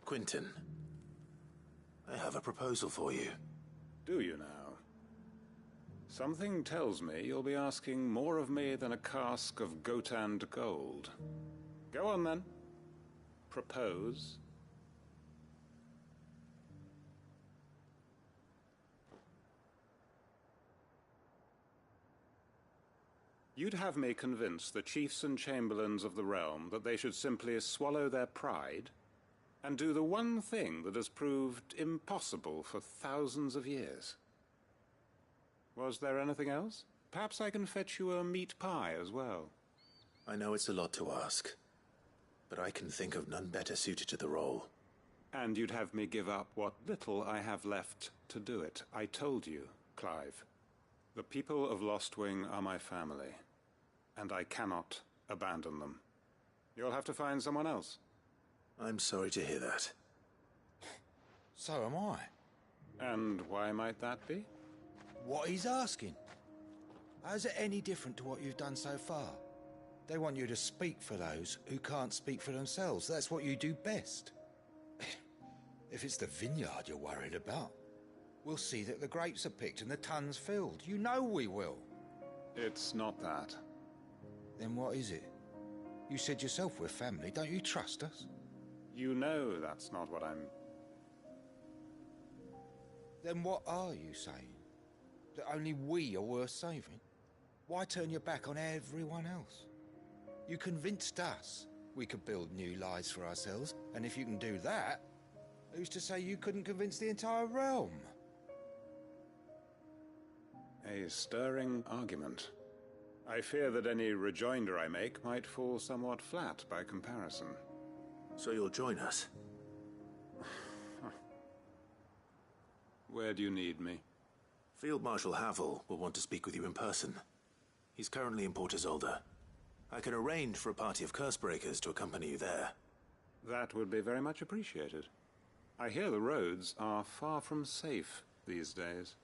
Quentin, I have a proposal for you. Do you now? Something tells me you'll be asking more of me than a cask of Gotand gold. Go on then. Propose. You'd have me convince the chiefs and chamberlains of the realm that they should simply swallow their pride and do the one thing that has proved impossible for thousands of years. Was there anything else? Perhaps I can fetch you a meat pie as well. I know it's a lot to ask, but I can think of none better suited to the role. And you'd have me give up what little I have left to do it. I told you, Clive. The people of Lostwing are my family, and I cannot abandon them. You'll have to find someone else. I'm sorry to hear that. So am I. And why might that be? What he's asking. How's it any different to what you've done so far? They want you to speak for those who can't speak for themselves. That's what you do best. If it's the vineyard you're worried about, we'll see that the grapes are picked and the tons filled. You know we will. It's not that. Then what is it? You said yourself we're family. Don't you trust us? You know that's not what I'm... Then what are you saying? That only we are worth saving? Why turn your back on everyone else? You convinced us we could build new lives for ourselves, and if you can do that, who's to say you couldn't convince the entire realm? A stirring argument. I fear that any rejoinder I make might fall somewhat flat by comparison. So you'll join us? Where do you need me? Field Marshal Havel will want to speak with you in person. He's currently in Port Isolde. I can arrange for a party of Cursebreakers to accompany you there. That would be very much appreciated. I hear the roads are far from safe these days.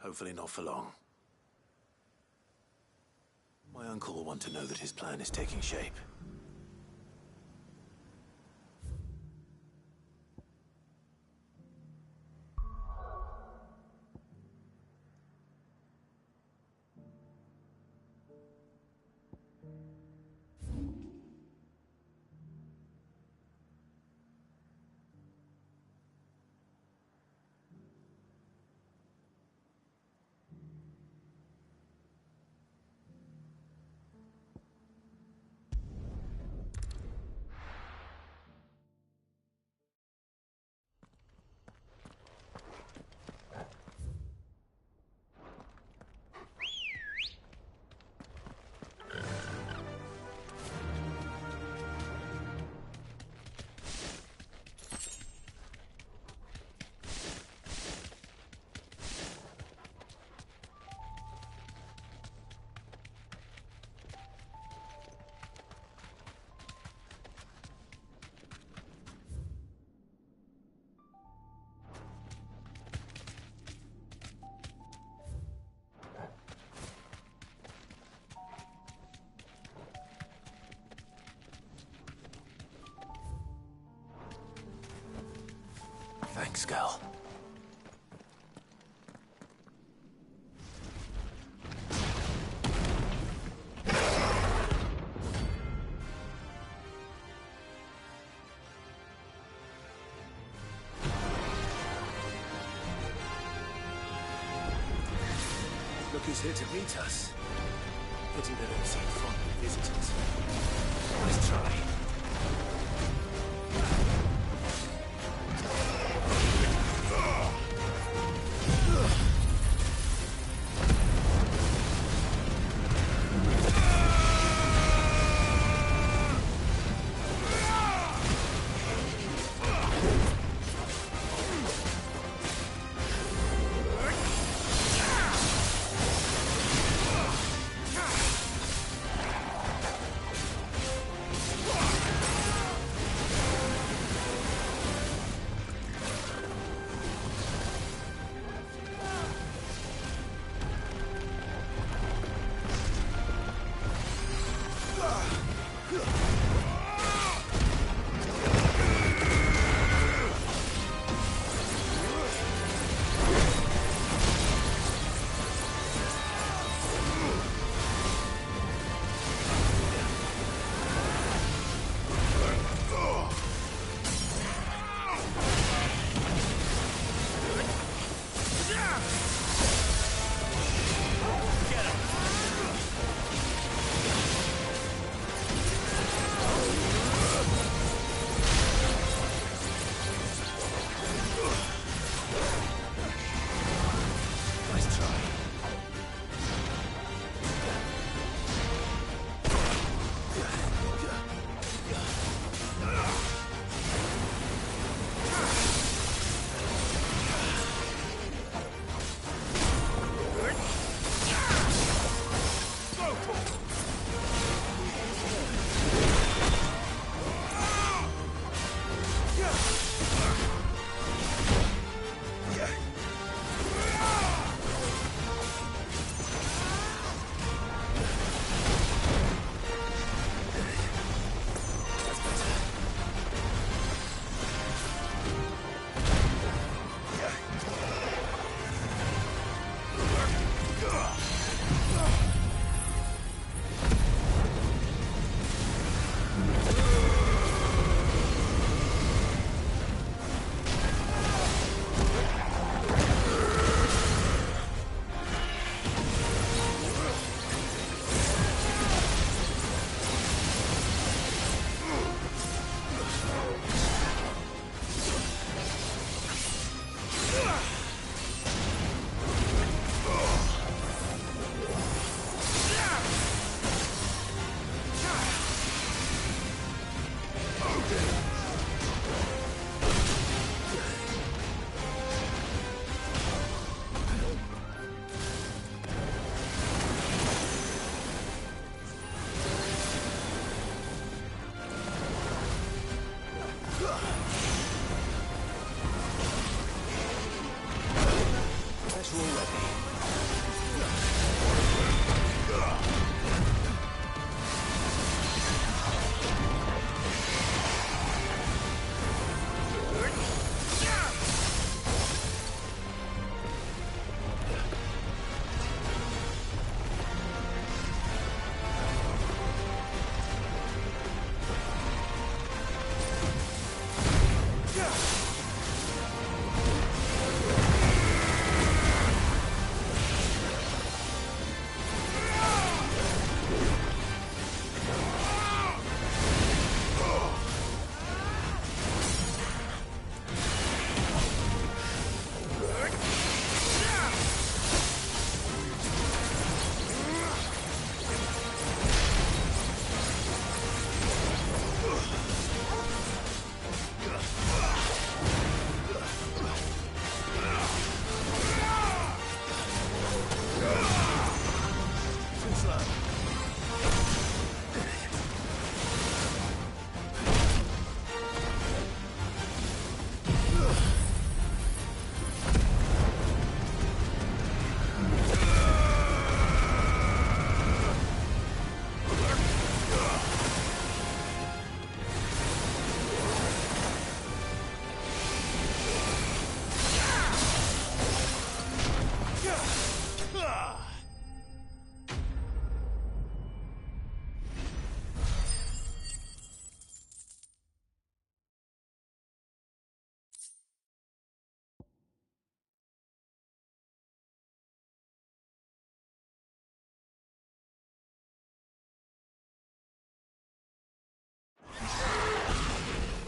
Hopefully not for long. My uncle will want to know that his plan is taking shape. Thanks, Gal. Look who's here to meet us. Pity they don't seem fond of visitors. Let's try.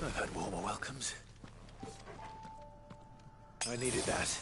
I've had warmer welcomes. I needed that.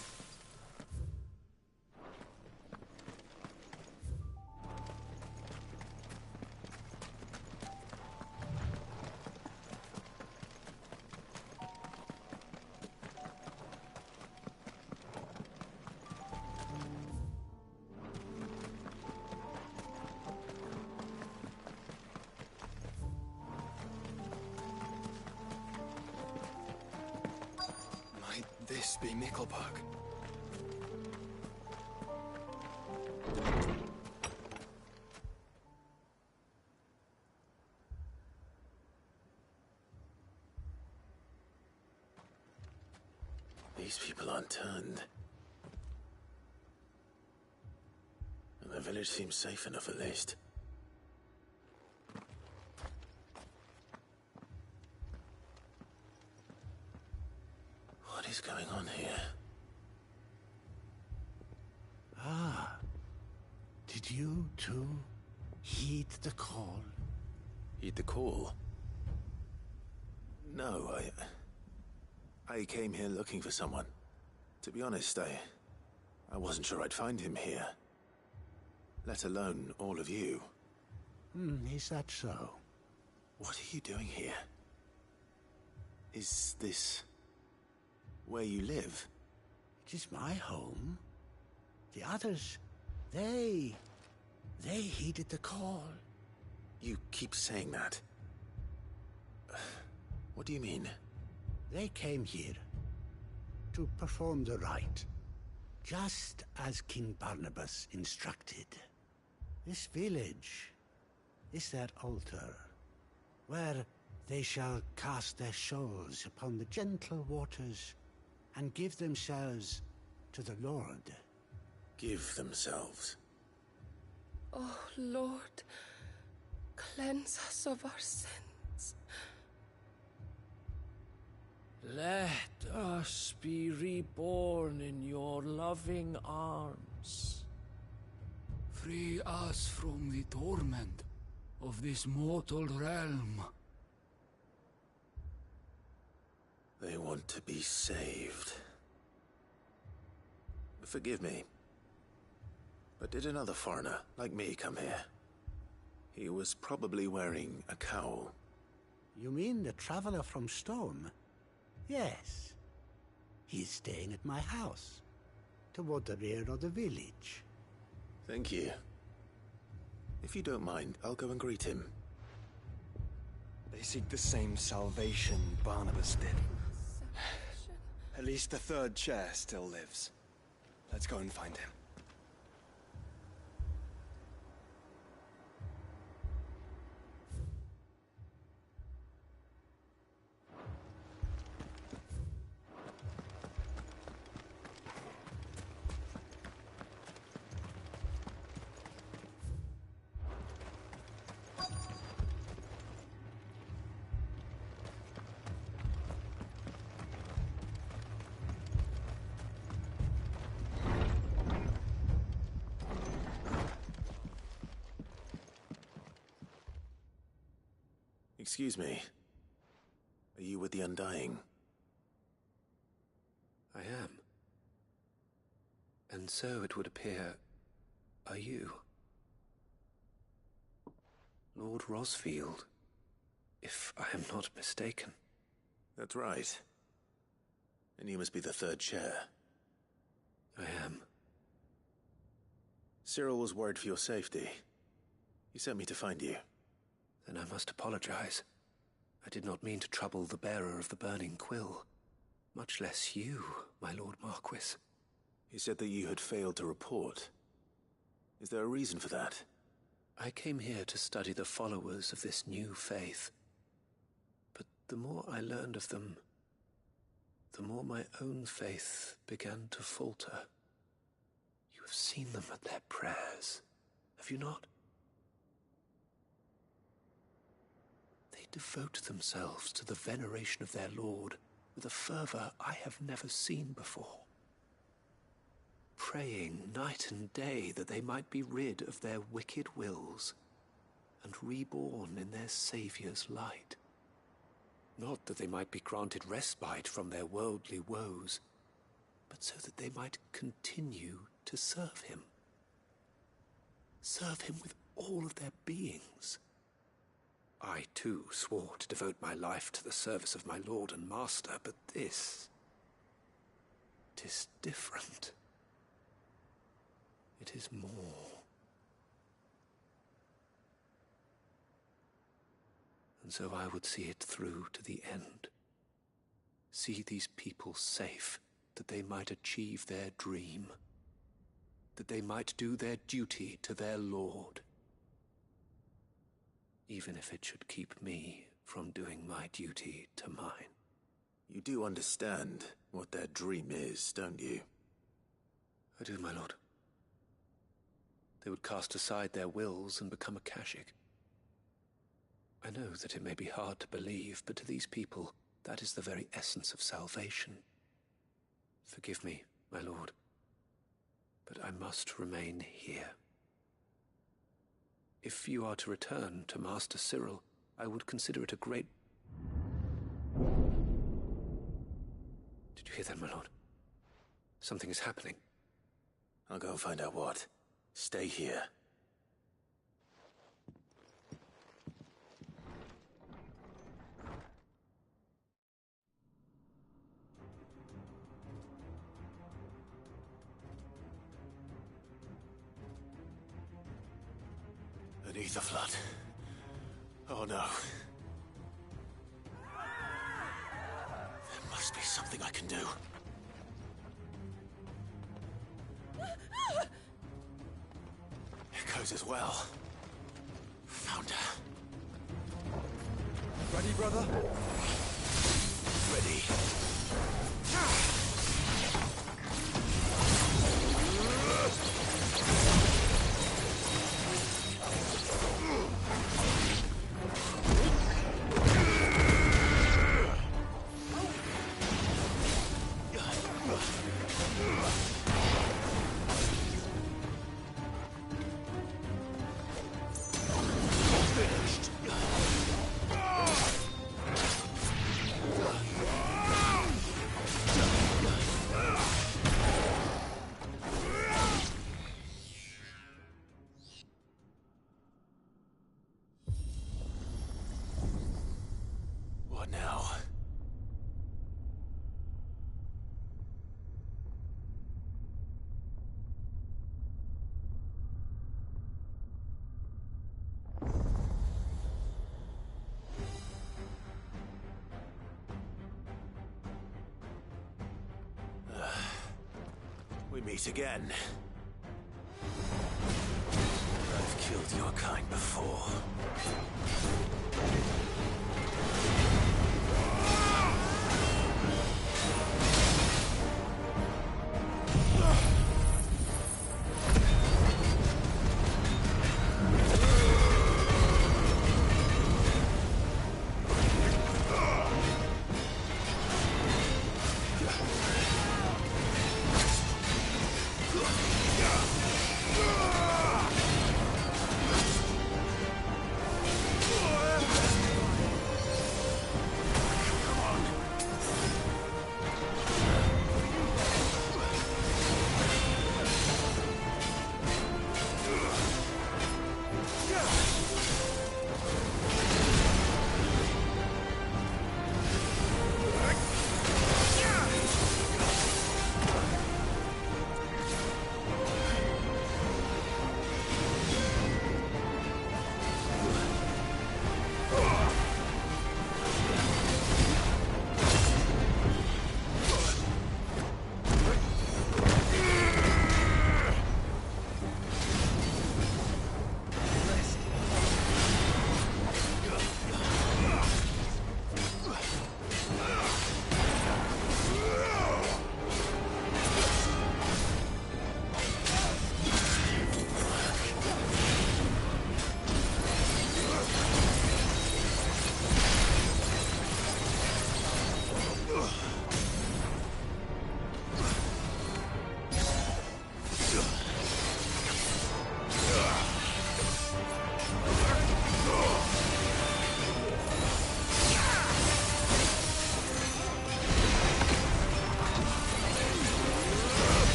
Might this be Nickelbug? These people aren't turned. And the village seems safe enough at least. What is going on here? Ah, did you too heed the call? Heed the call? No, I came here looking for someone. To be honest, I wasn't sure I'd find him here. Let alone all of you. Is that so? What are you doing here? Is this where you live? It is my home. The others, they heeded the call. You keep saying that. What do you mean? They came here to perform the rite, just as King Barnabas instructed. This village is their altar, where they shall cast their souls upon the gentle waters and give themselves to the Lord. Give themselves. Oh, Lord, cleanse us of our sins. Let us be reborn in your loving arms. Free us from the torment of this mortal realm. They want to be saved. Forgive me, but did another foreigner like me come here? He was probably wearing a cowl. You mean the traveler from Stone? Yes. He's staying at my house, toward the rear of the village. Thank you. If you don't mind, I'll go and greet him. They seek the same salvation Barnabas did. At least the third chair still lives. Let's go and find him. Excuse me. Are you with the Undying? I am. And so it would appear, are you? Lord Rosfield, if I am not mistaken. That's right. And you must be the third chair. I am. Cyril was worried for your safety. He sent me to find you. Then I must apologize. I did not mean to trouble the bearer of the burning quill. Much less you, my Lord Marquis. He said that you had failed to report. Is there a reason for that? I came here to study the followers of this new faith. But the more I learned of them, the more my own faith began to falter. You have seen them at their prayers, have you not? They devote themselves to the veneration of their Lord with a fervor I have never seen before. Praying night and day that they might be rid of their wicked wills and reborn in their Saviour's light. Not that they might be granted respite from their worldly woes, but so that they might continue to serve him. Serve him with all of their beings. I, too, swore to devote my life to the service of my Lord and Master, but this... 'tis different. It is more. And so I would see it through to the end. See these people safe, that they might achieve their dream. That they might do their duty to their Lord. Even if it should keep me from doing my duty to mine. You do understand what their dream is, don't you? I do, my lord. They would cast aside their wills and become a Kashik. I know that it may be hard to believe, but to these people, that is the very essence of salvation. Forgive me, my lord, but I must remain here. If you are to return to Master Cyril, I would consider it a great... Did you hear that, my lord? Something is happening. I'll go and find out what. Stay here. Beneath the flood. Oh no. There must be something I can do. Echoes as well. Found her. Ready, brother? Ready. What now? We meet again. I've killed your kind before. Ugh.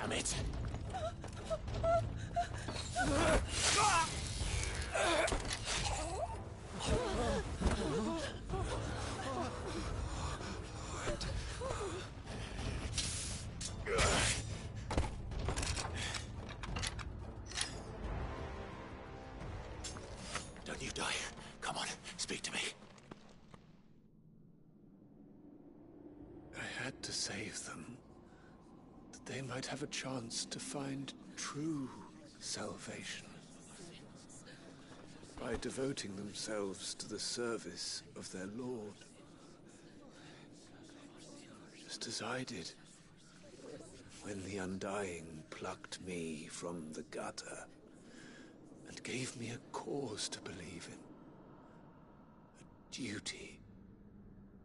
Damn it! Don't you die. Come on, speak to me. I had to save them, that they might have a chance to find true salvation. By devoting themselves to the service of their Lord. Just as I did, when the Undying plucked me from the gutter and gave me a cause to believe in. A duty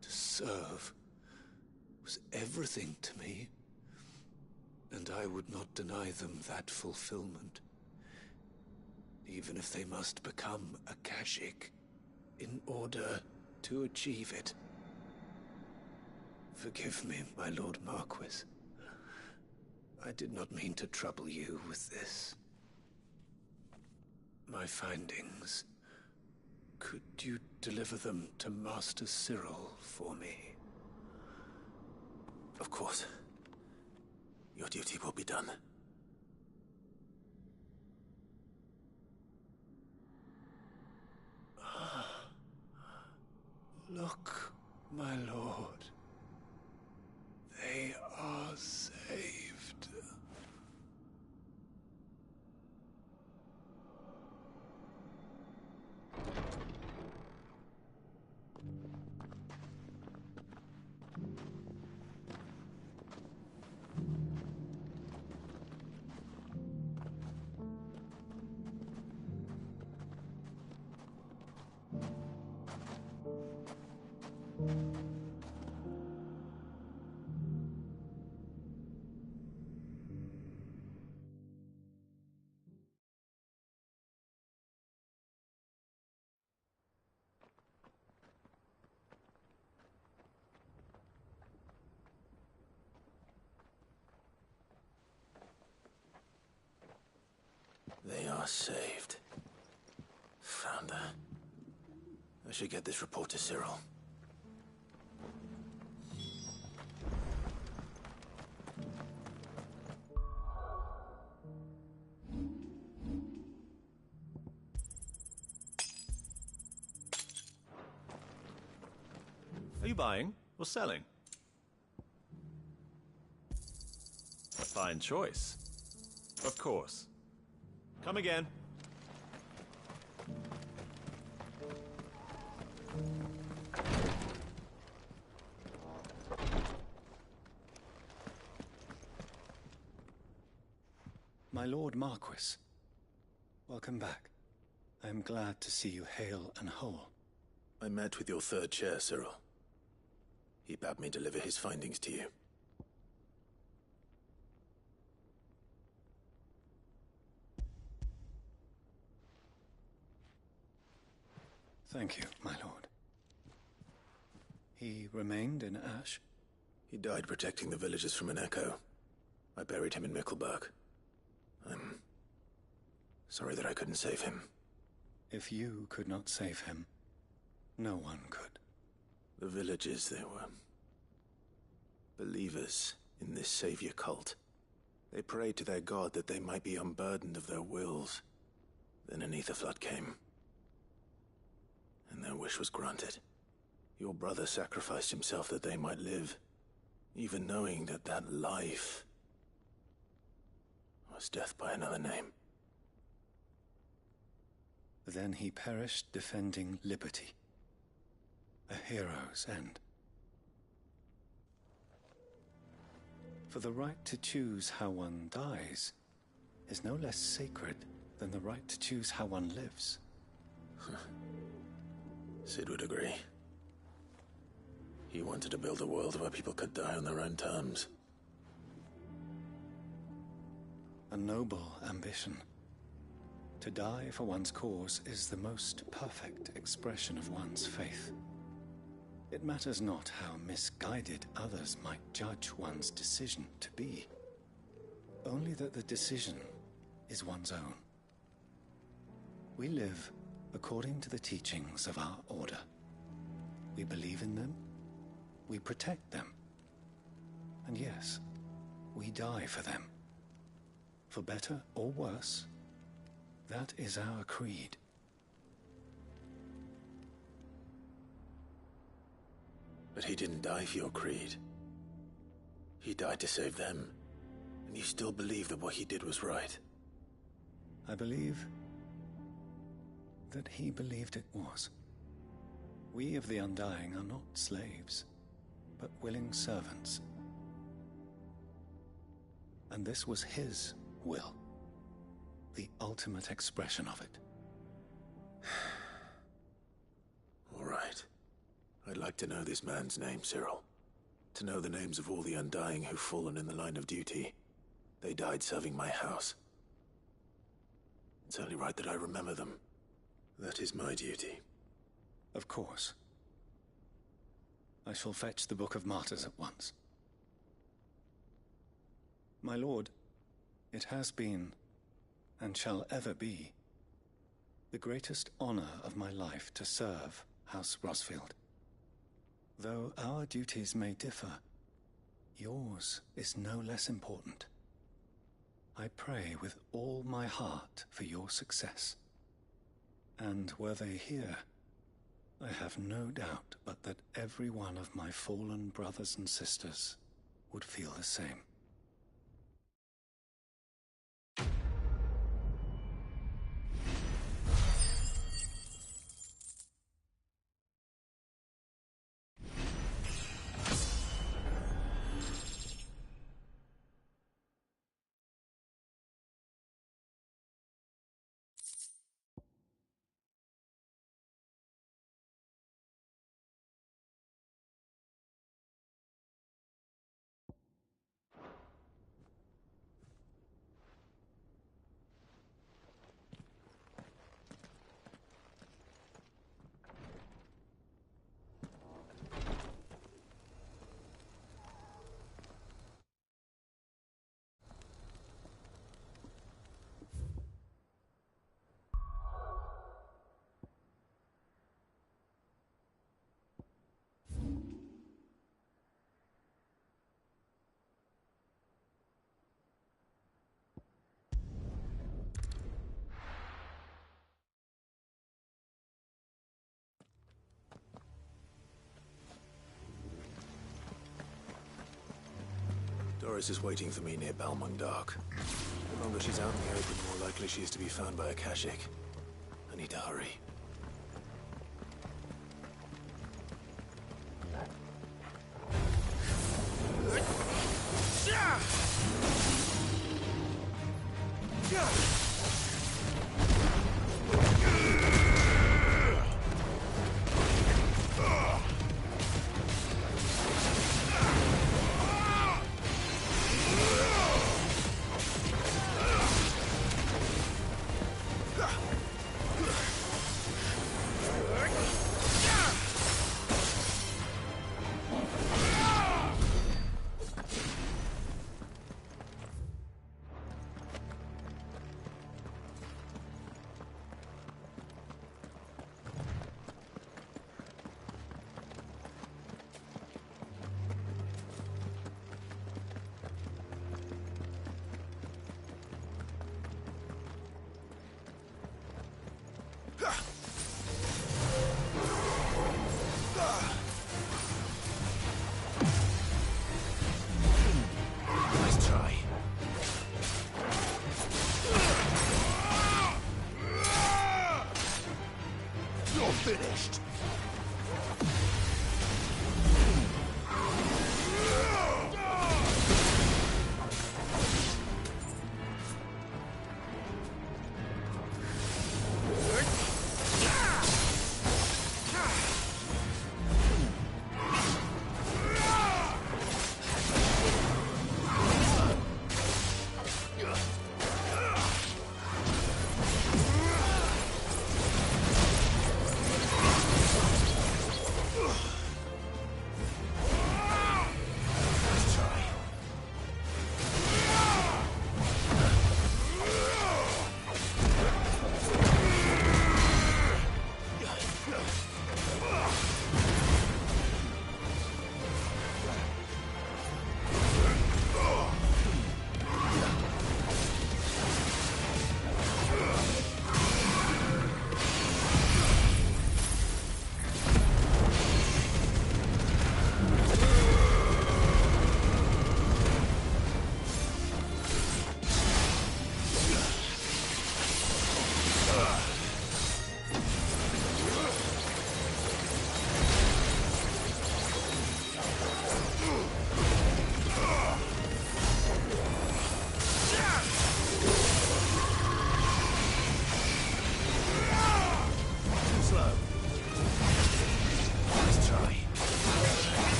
to serve was everything to me, and I would not deny them that fulfillment, even if they must become a Kashyyyk in order to achieve it. Forgive me, my Lord Marquis. I did not mean to trouble you with this. My findings. Could you deliver them to Master Cyril for me? Of course. Your duty will be done. Look, my lord. They are saved. They are saved. Found her. I should get this report to Cyril. Are you buying or selling? A fine choice. Of course. Come again. My Lord Marquis, welcome back. I am glad to see you hale and whole. I met with your third chair, Cyril. He bade me deliver his findings to you. Thank you, my lord. He remained in Ash? He died protecting the villagers from an echo. I buried him in Mickelberg. I'm sorry that I couldn't save him. If you could not save him, no one could. The villagers, they were believers in this savior cult. They prayed to their god that they might be unburdened of their wills. Then an ether flood came, and their wish was granted. Your brother sacrificed himself that they might live, even knowing that that life was death by another name. Then he perished defending liberty. A hero's end. For the right to choose how one dies is no less sacred than the right to choose how one lives. Sid would agree. He wanted to build a world where people could die on their own terms. A noble ambition. To die for one's cause is the most perfect expression of one's faith. It matters not how misguided others might judge one's decision to be. only that the decision is one's own. We live according to the teachings of our order. We believe in them, we protect them, and yes, we die for them. For better or worse, that is our creed. But he didn't die for your creed. He died to save them. And you still believe that what he did was right? I believe that he believed it was. We of the Undying are not slaves, but willing servants. And this was his will, the ultimate expression of it. All right. I'd like to know this man's name, Cyril. To know the names of all the Undying who've fallen in the line of duty. They died serving my house. It's only right that I remember them. That is my duty. Of course. I shall fetch the Book of Martyrs at once. My lord, it has been, and shall ever be, the greatest honor of my life to serve House Rosfield. Though our duties may differ, yours is no less important. I pray with all my heart for your success. And were they here, I have no doubt but that every one of my fallen brothers and sisters would feel the same. Doris is waiting for me near Balmung Dark. The longer she's out in the open, the more likely she is to be found by Akashic. I need to hurry.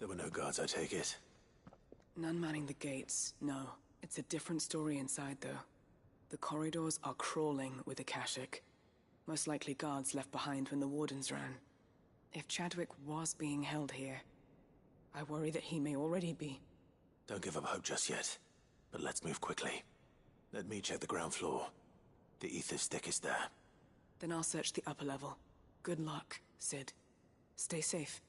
There were no guards, I take it. None manning the gates, no. It's a different story inside, though. The corridors are crawling with Akashic. Most likely guards left behind when the Wardens ran. If Chadwick was being held here, I worry that he may already be. Don't give up hope just yet. But let's move quickly. Let me check the ground floor. The ether stick is there. Then I'll search the upper level. Good luck, Sid. Stay safe.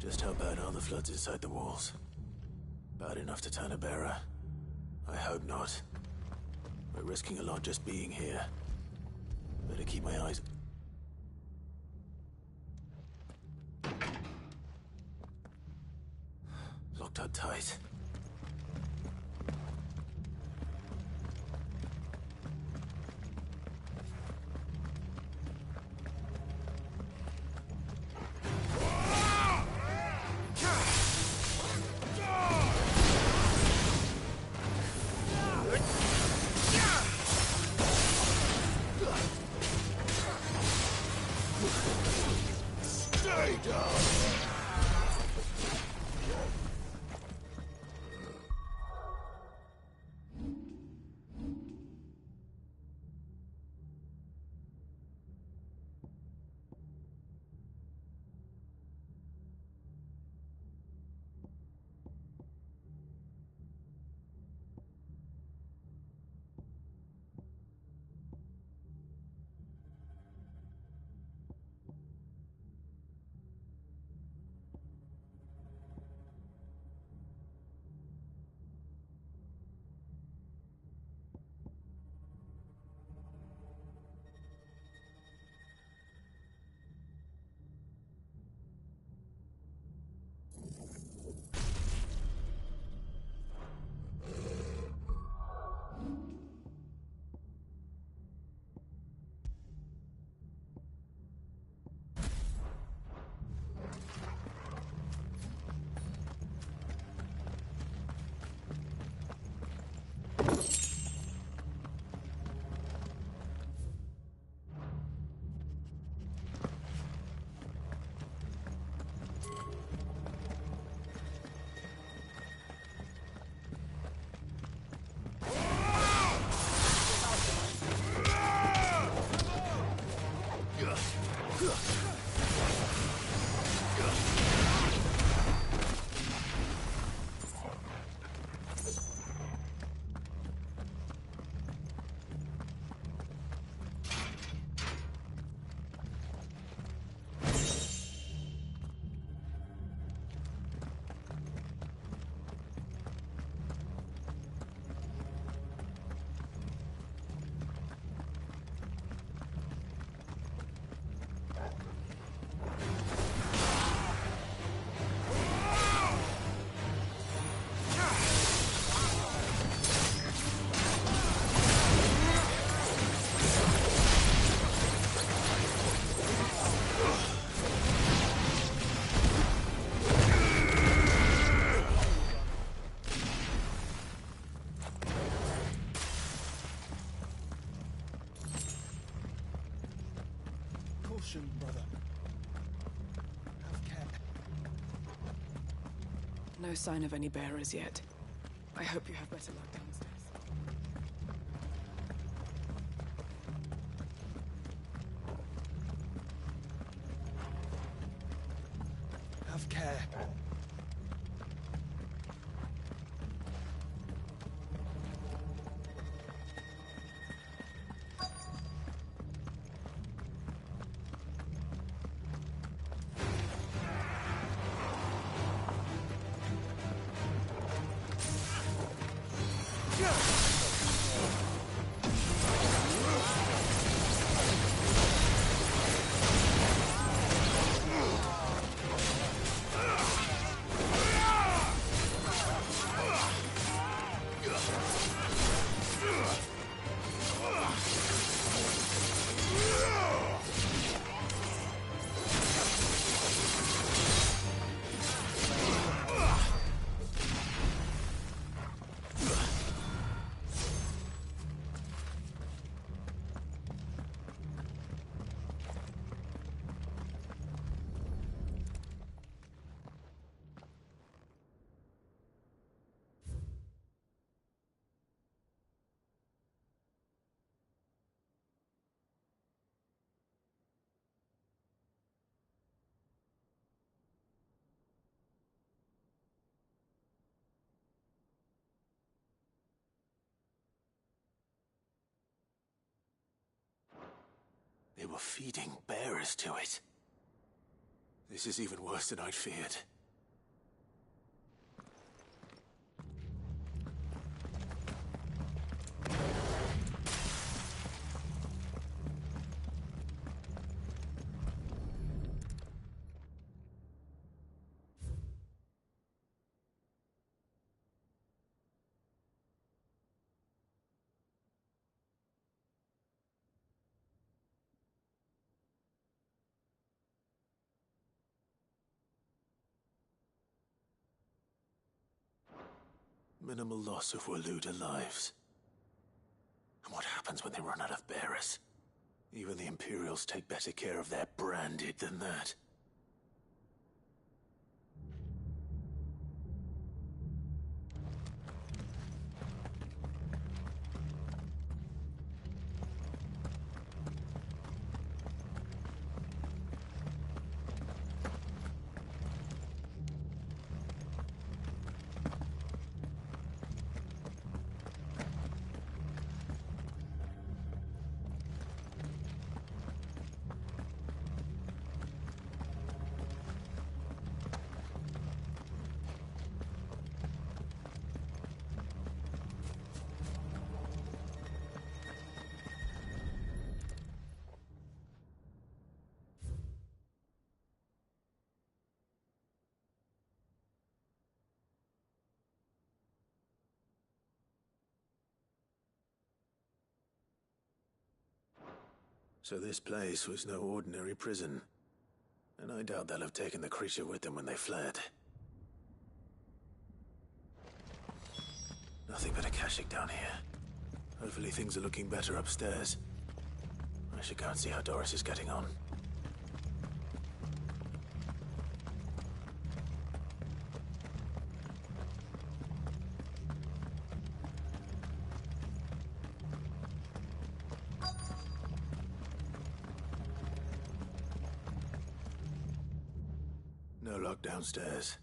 Just how bad are the floods inside the walls? Bad enough to turn a bearer? I hope not. We're risking a lot just being here. Better keep my eyes... locked up tight. Stay down! Brother. Have care. No sign of any bearers yet. I hope you have better luck downstairs. Have care. were feeding bearers to it. This is even worse than I'd feared. Minimal loss of Waluda lives. And what happens when they run out of bearers? Even the Imperials take better care of their branded than that. So this place was no ordinary prison. And I doubt they'll have taken the creature with them when they fled. Nothing but a Kashyyyk down here. Hopefully things are looking better upstairs. I should go and see how Doris is getting on. No lock downstairs.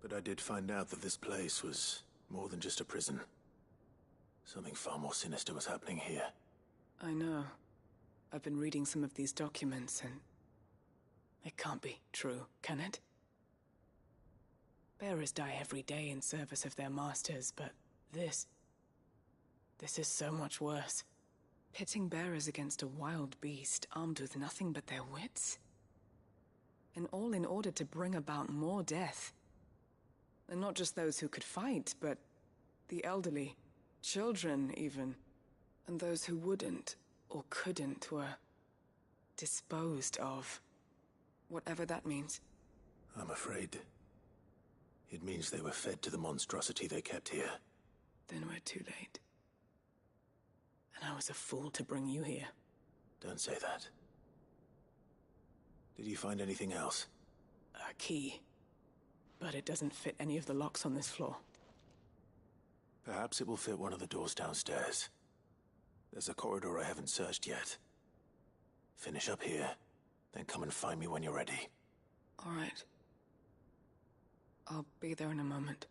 But I did find out that this place was more than just a prison. Something far more sinister was happening here. I know. I've been reading some of these documents and... it can't be true, can it? Bearers die every day in service of their masters, but this is so much worse. Pitting bearers against a wild beast armed with nothing but their wits? And all in order to bring about more death. And not just those who could fight, but the elderly, children even. And those who wouldn't or couldn't were disposed of. Whatever that means. I'm afraid it means they were fed to the monstrosity they kept here. Then we're too late. And I was a fool to bring you here. Don't say that. Did you find anything else? A key. But it doesn't fit any of the locks on this floor. Perhaps it will fit one of the doors downstairs. There's a corridor I haven't searched yet. Finish up here, then come and find me when you're ready. All right. I'll be there in a moment.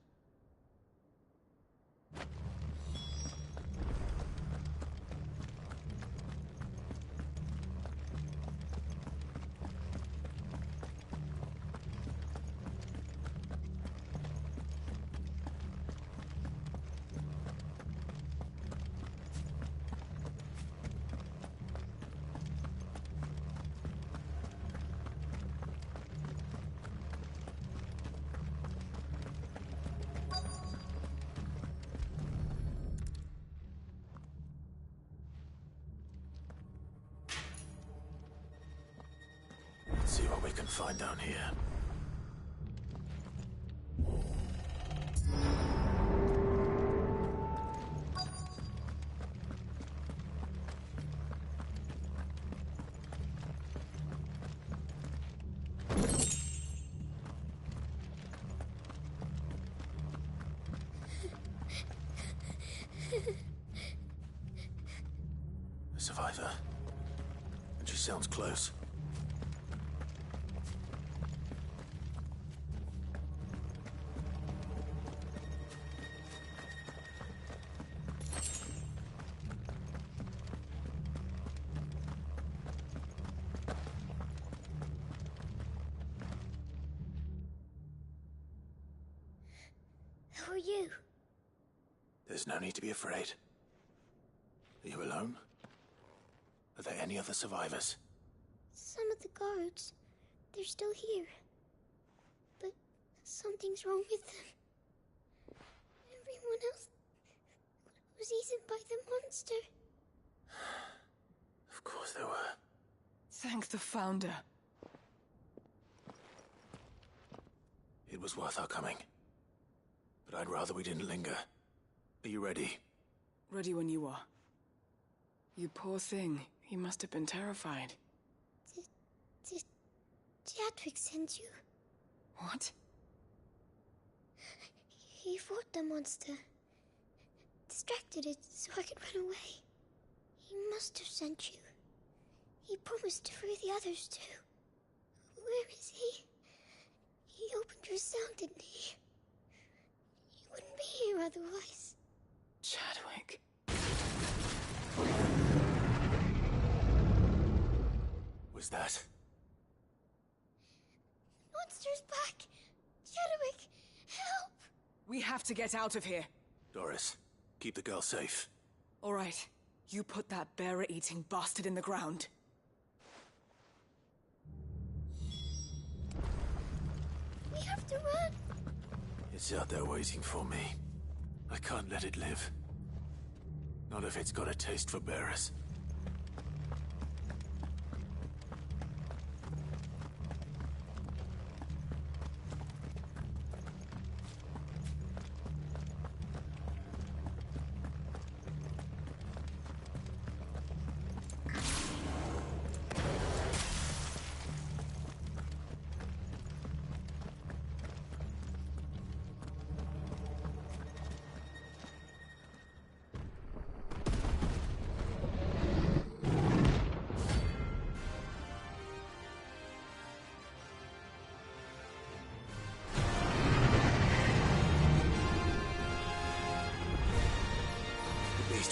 Let's see what we can find down here. A survivor. And she sounds close. How are you? There's no need to be afraid. Are you alone? Are there any other survivors? Some of the guards, they're still here. But something's wrong with them. Everyone else was eaten by the monster. Of course there were. Thank the Founder. It was worth our coming. But I'd rather we didn't linger. Are you ready? Ready when you are. You poor thing. You must have been terrified. Did Jadwick send you? What? He fought the monster. Distracted it so I could run away. He must have sent you. He promised to free the others too. Where is he? He opened your cell, didn't he? He wouldn't be here otherwise. Jadwick. Was that? Monster's back! Jadwick, help! We have to get out of here. Doris, keep the girl safe. All right. You put that bearer-eating bastard in the ground. We have to run! It's out there waiting for me. I can't let it live. Not if it's got a taste for bearers.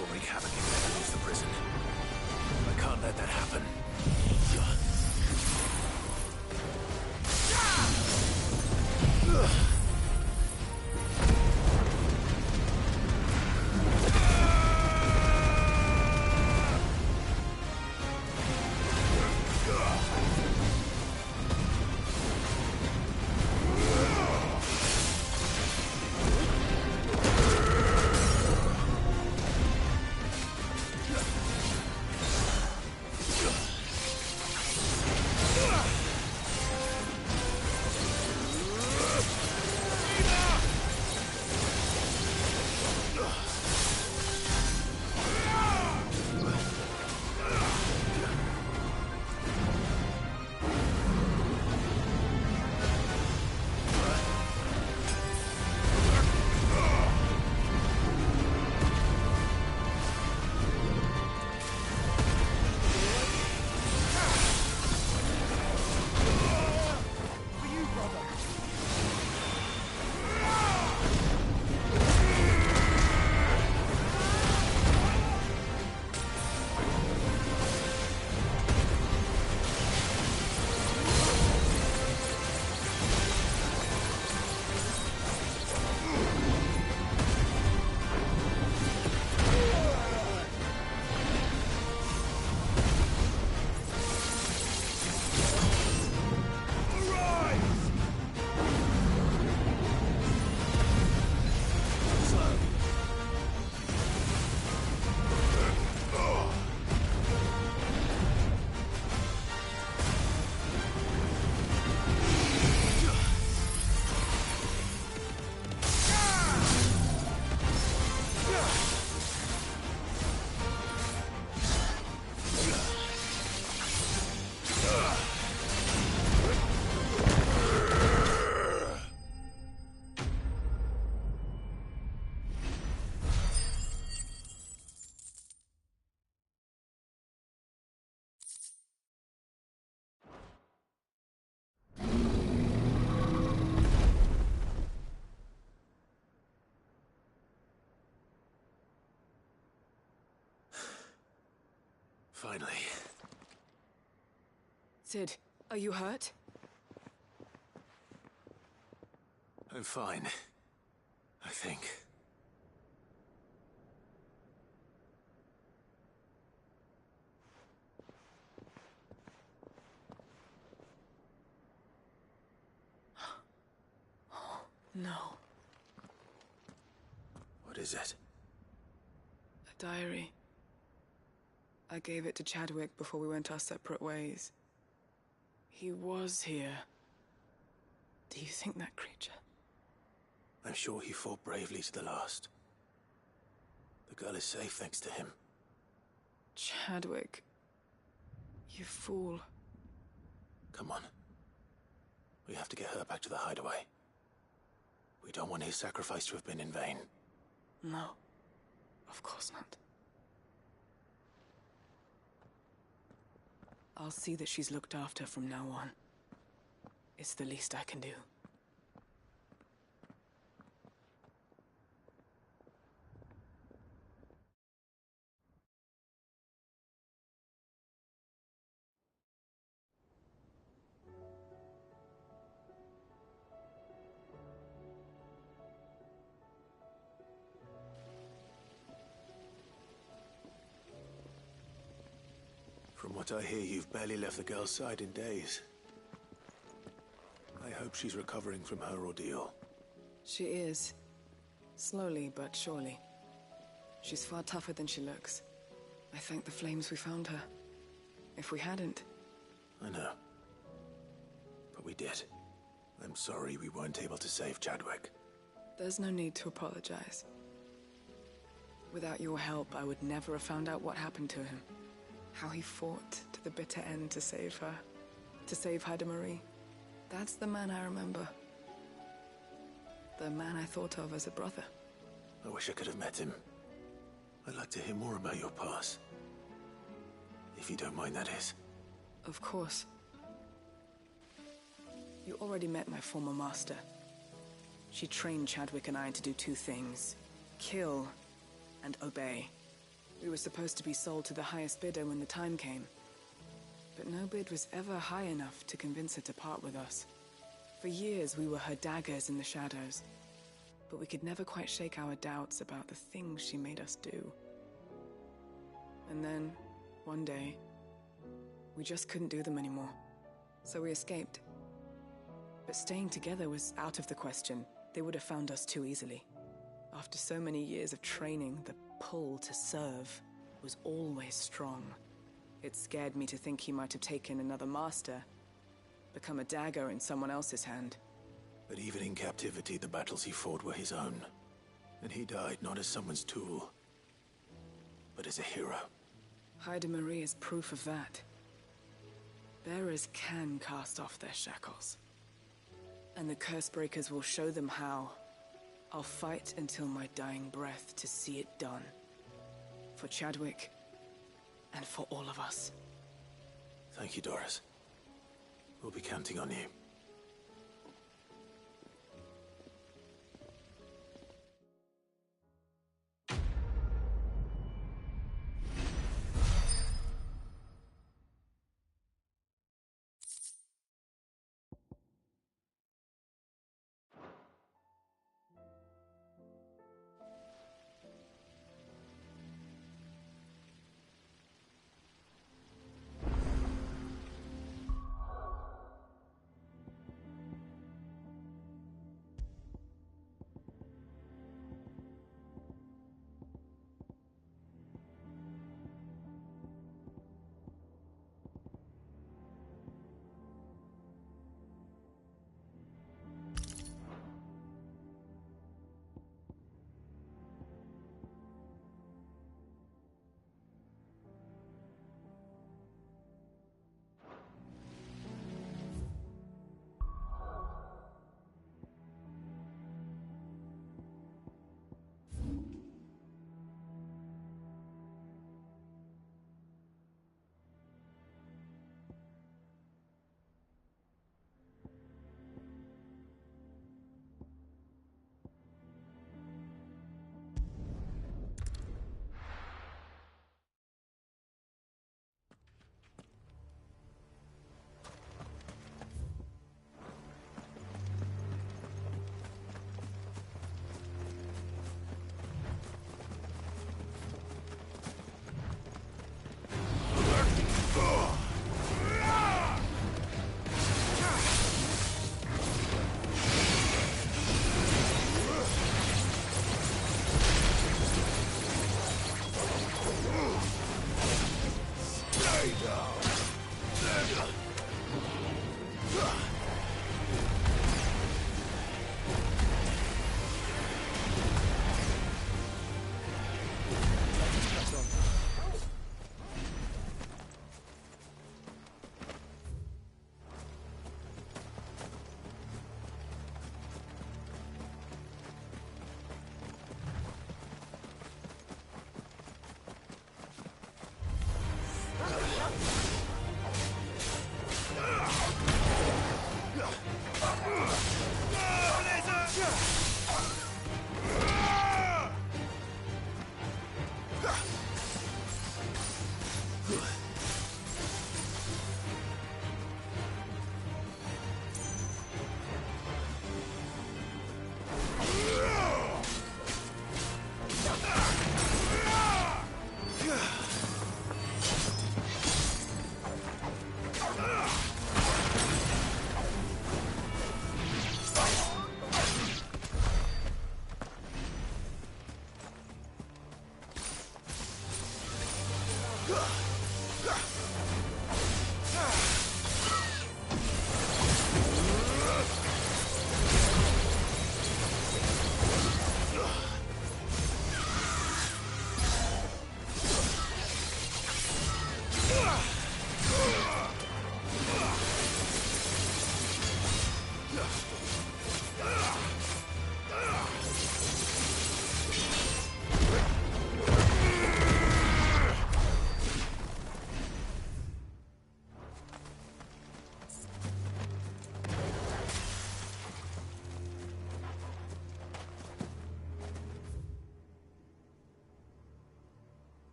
Will wreak havoc if they leaves the prison. I can't let that happen. Finally. Cid, are you hurt? I'm fine. I think. No. What is it? A diary. I gave it to Chadwick before we went our separate ways. He was here. Do you think that creature? I'm sure he fought bravely to the last. The girl is safe thanks to him. Chadwick. You fool. Come on. We have to get her back to the hideaway. We don't want his sacrifice to have been in vain. No. Of course not. I'll see that she's looked after from now on. It's the least I can do. From what I hear, you've barely left the girl's side in days. I hope she's recovering from her ordeal. She is. Slowly but surely. She's far tougher than she looks. I thank the flames we found her. If we hadn't... I know. But we did. I'm sorry we weren't able to save Chadwick. There's no need to apologize. Without your help, I would never have found out what happened to him. How he fought to the bitter end to save her. To save Hyde Marie. That's the man I remember. The man I thought of as a brother. I wish I could have met him. I'd like to hear more about your past. If you don't mind, that is. Of course. You already met my former master. She trained Chadwick and I to do two things. Kill and obey. We were supposed to be sold to the highest bidder when the time came. But no bid was ever high enough to convince her to part with us. For years, we were her daggers in the shadows. But we could never quite shake our doubts about the things she made us do. And then, one day, we just couldn't do them anymore. So we escaped. But staying together was out of the question. They would have found us too easily. After so many years of training, the pull to serve was always strong. It scared me to think he might have taken another master, become a dagger in someone else's hand. But even in captivity, the battles he fought were his own. And he died not as someone's tool, but as a hero. Hyde Marie is proof of that. Bearers can cast off their shackles. And the Cursebreakers will show them how. I'll fight until my dying breath to see it done. For Chadwick, and for all of us. Thank you, Doris. We'll be counting on you.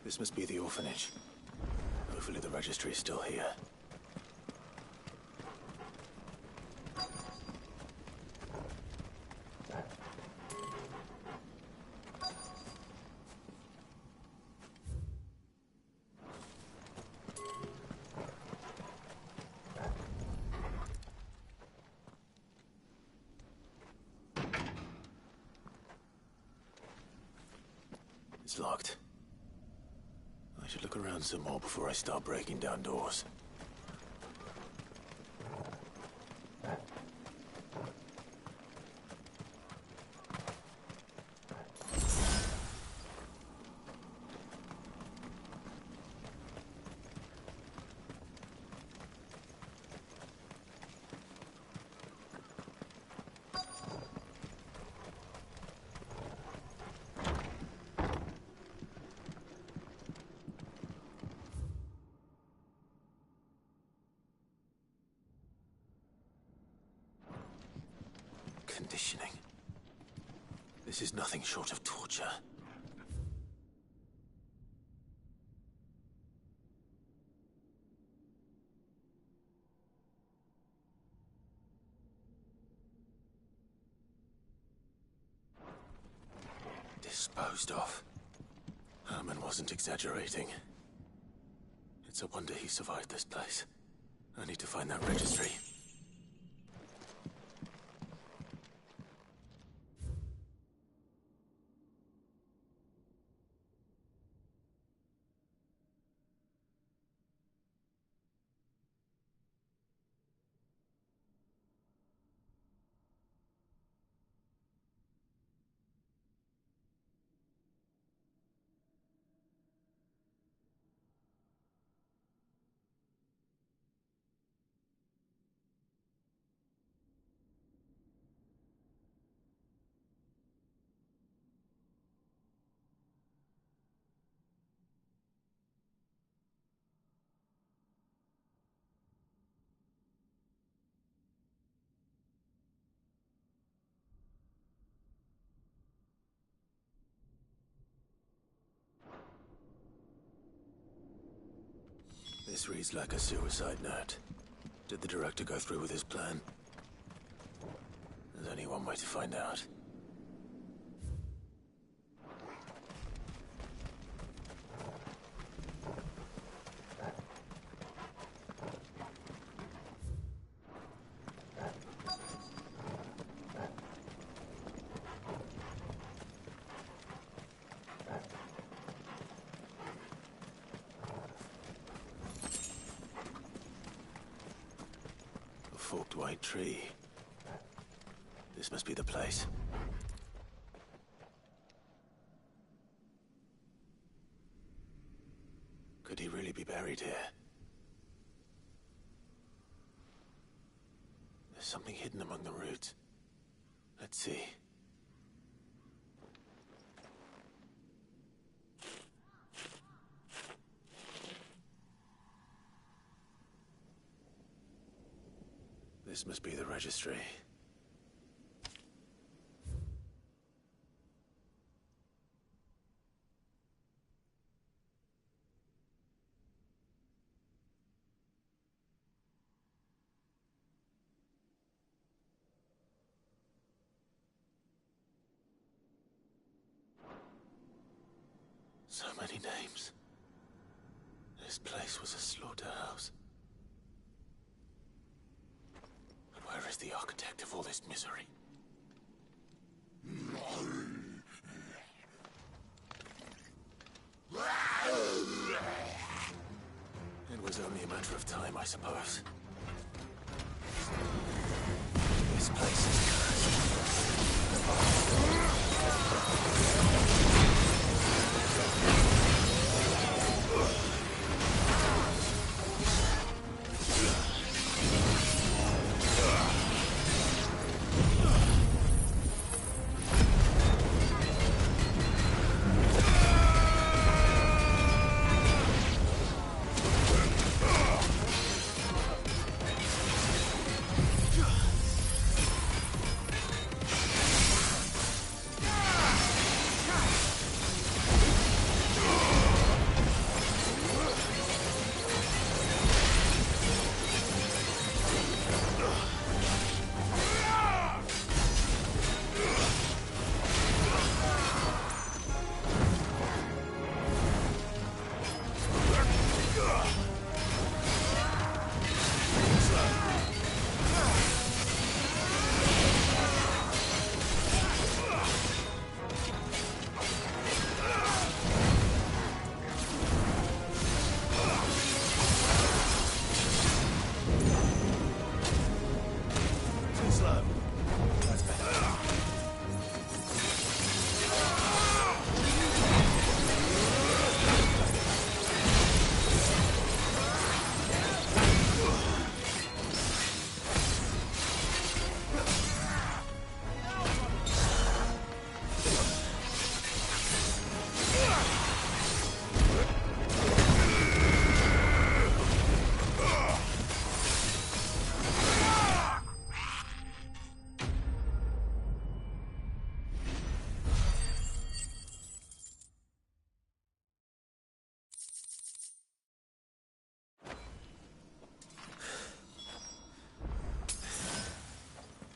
This must be the orphanage. Hopefully the registry is still here. It's locked. I should look around some more before I start breaking down doors. Conditioning. This is nothing short of torture. Disposed of. Herman wasn't exaggerating. It's a wonder he survived this place. I need to find that registry. This reads like a suicide note. Did the director go through with his plan? There's only one way to find out. Forked white tree. This must be the place. Could he really be buried here? There's something hidden among the roots. Let's see. This must be the registry. So many names. This place was a slaughterhouse. Where is the architect of all this misery? It was only a matter of time, I suppose. This place is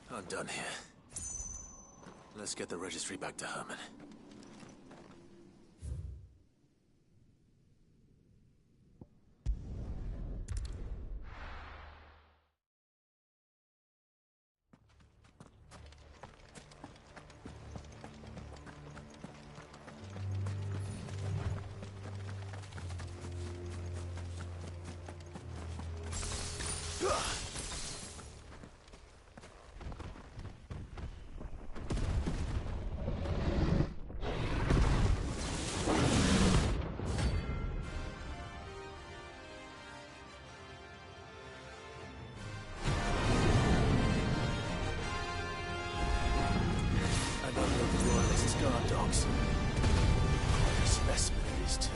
I'm done here. Let's get the registry back to Herman. Guard dogs. Specimen it is too.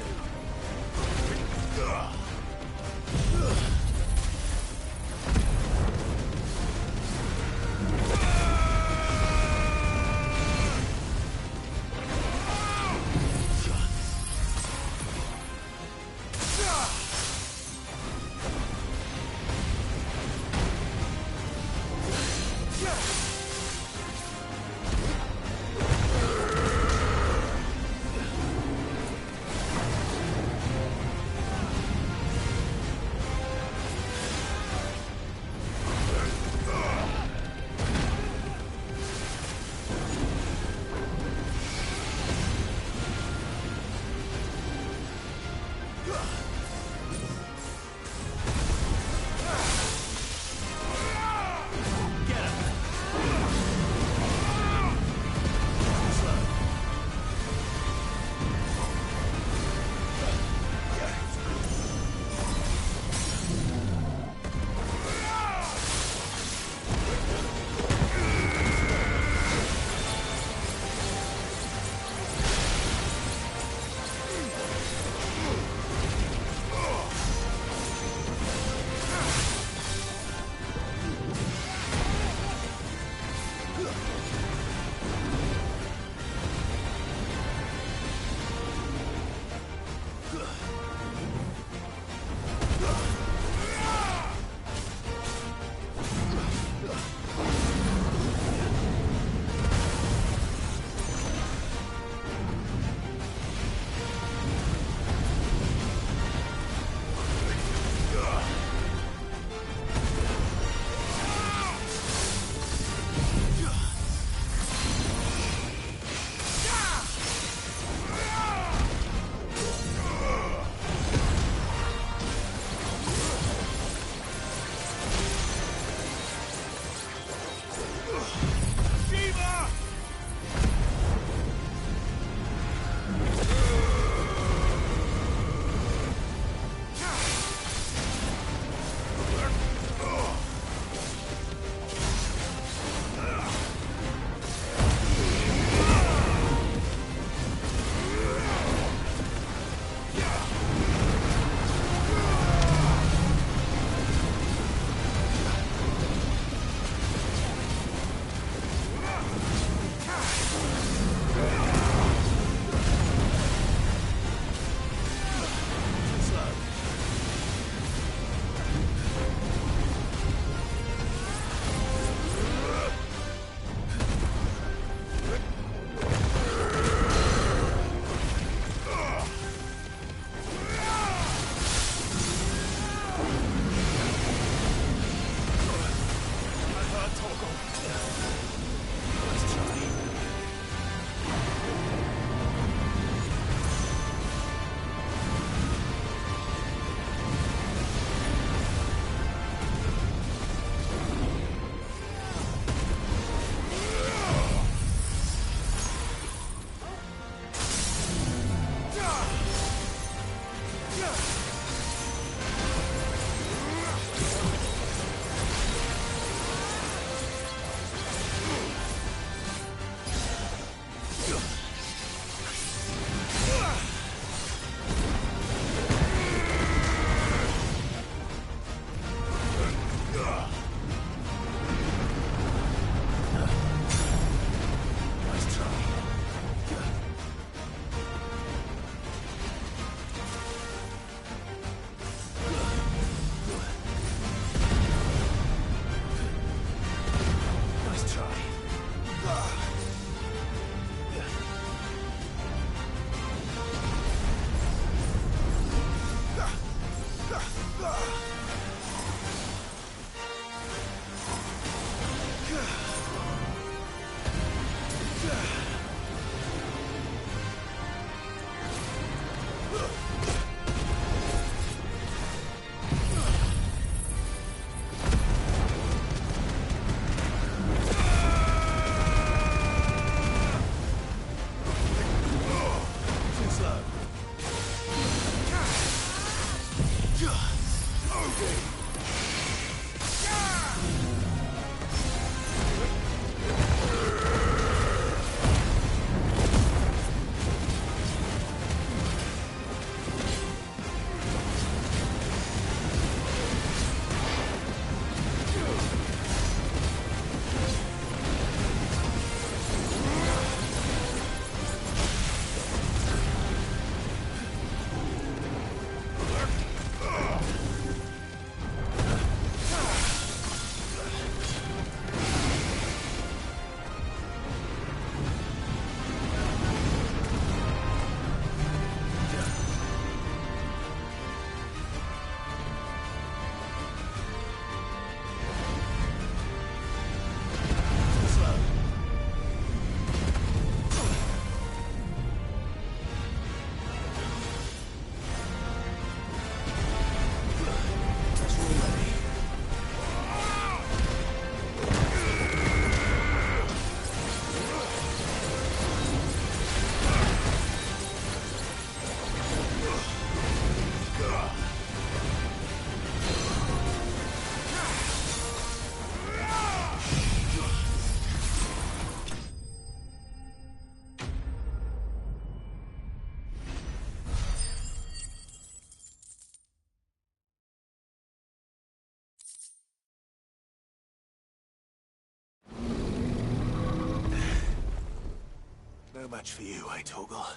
No match for you, eh, Torgal?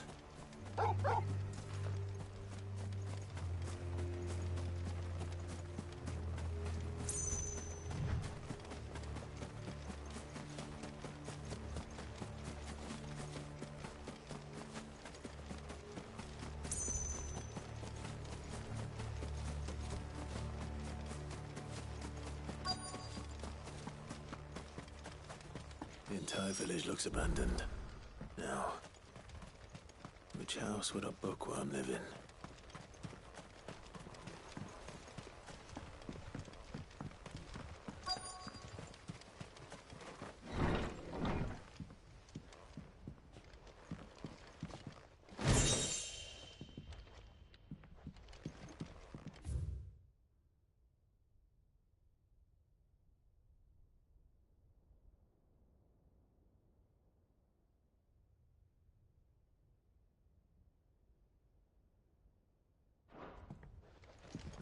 The entire village looks abandoned. Now, which house would a bookworm live in?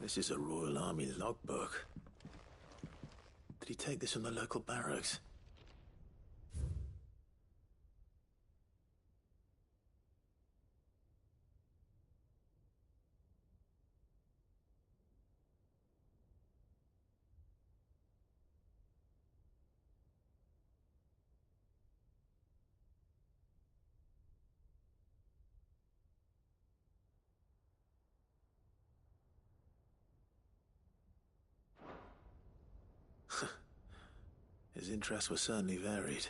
This is a Royal Army logbook. Did he take this from the local barracks? His interests were certainly varied.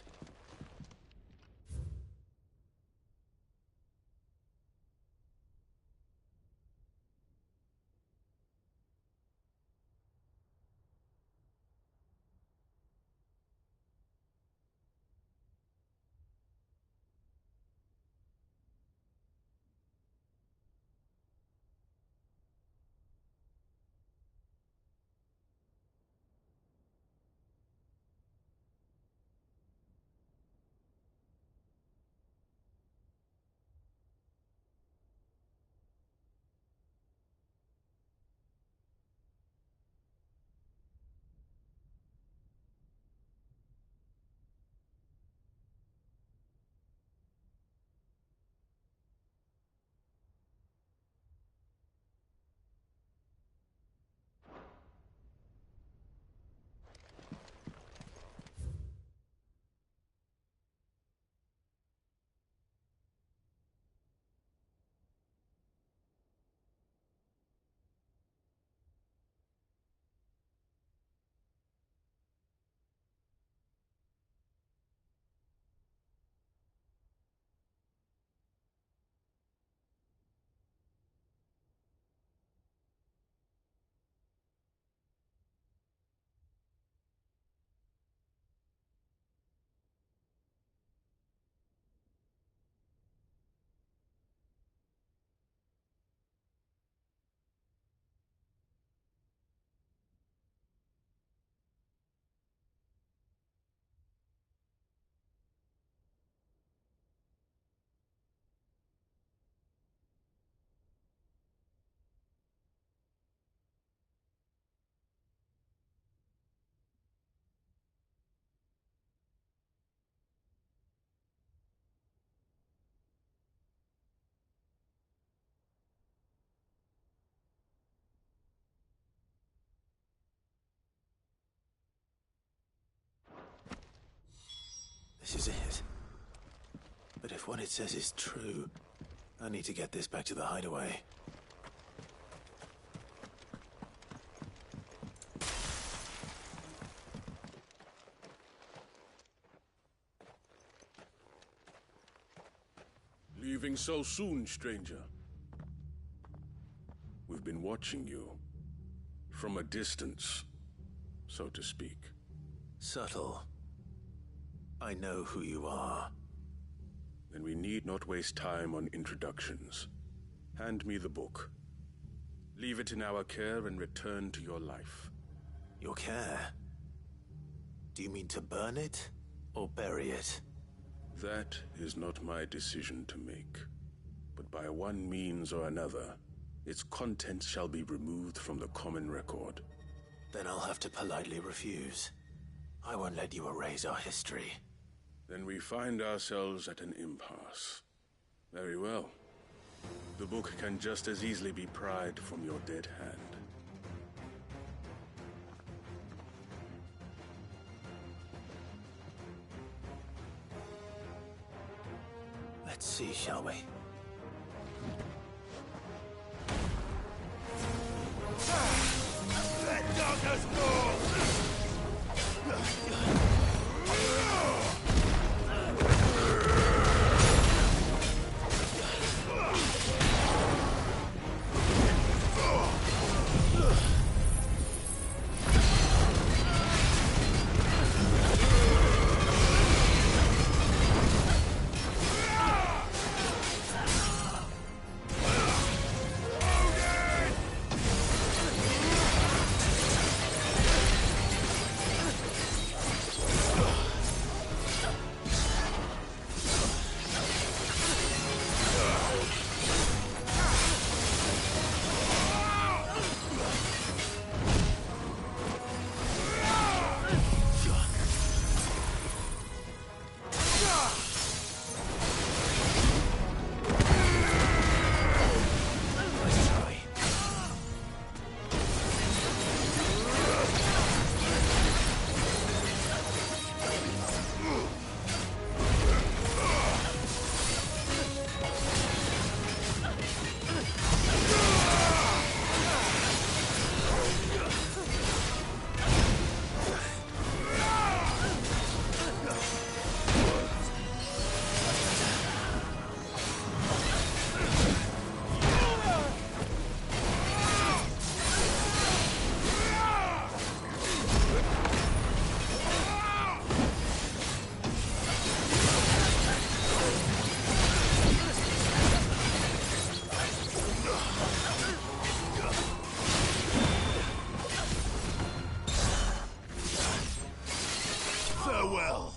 This is it. But if what it says is true, I need to get this back to the hideaway. Leaving so soon, stranger? We've been watching you. From a distance, so to speak. Subtle. I know who you are. Then we need not waste time on introductions. Hand me the book. Leave it in our care and return to your life. Your care? Do you mean to burn it or bury it? That is not my decision to make. But by one means or another, its contents shall be removed from the common record. Then I'll have to politely refuse. I won't let you erase our history. Then we find ourselves at an impasse. Very well. The book can just as easily be pried from your dead hand. Let's see, shall we? Let darkness go! Farewell!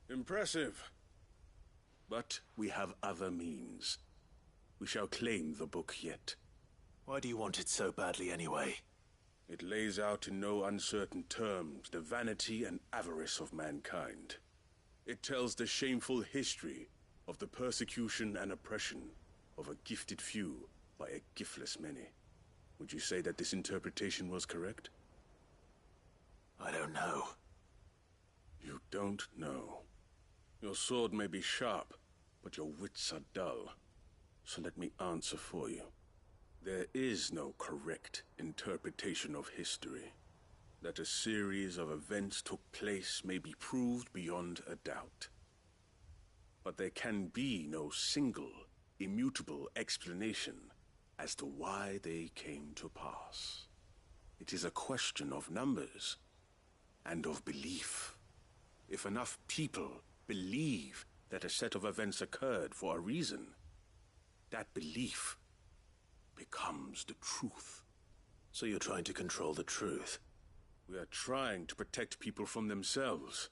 Impressive. But we have other means. We shall claim the book yet. Why do you want it so badly anyway? It lays out in no uncertain terms the vanity and avarice of mankind. It tells the shameful history of the persecution and oppression of a gifted few by a giftless many. Would you say that this interpretation was correct? I don't know. You don't know. Your sword may be sharp, but your wits are dull. So let me answer for you. There is no correct interpretation of history. That a series of events took place may be proved beyond a doubt. But there can be no single, immutable explanation as to why they came to pass. It is a question of numbers and of belief. If enough people believe that a set of events occurred for a reason, that belief becomes the truth. So you're trying to control the truth? We are trying to protect people from themselves,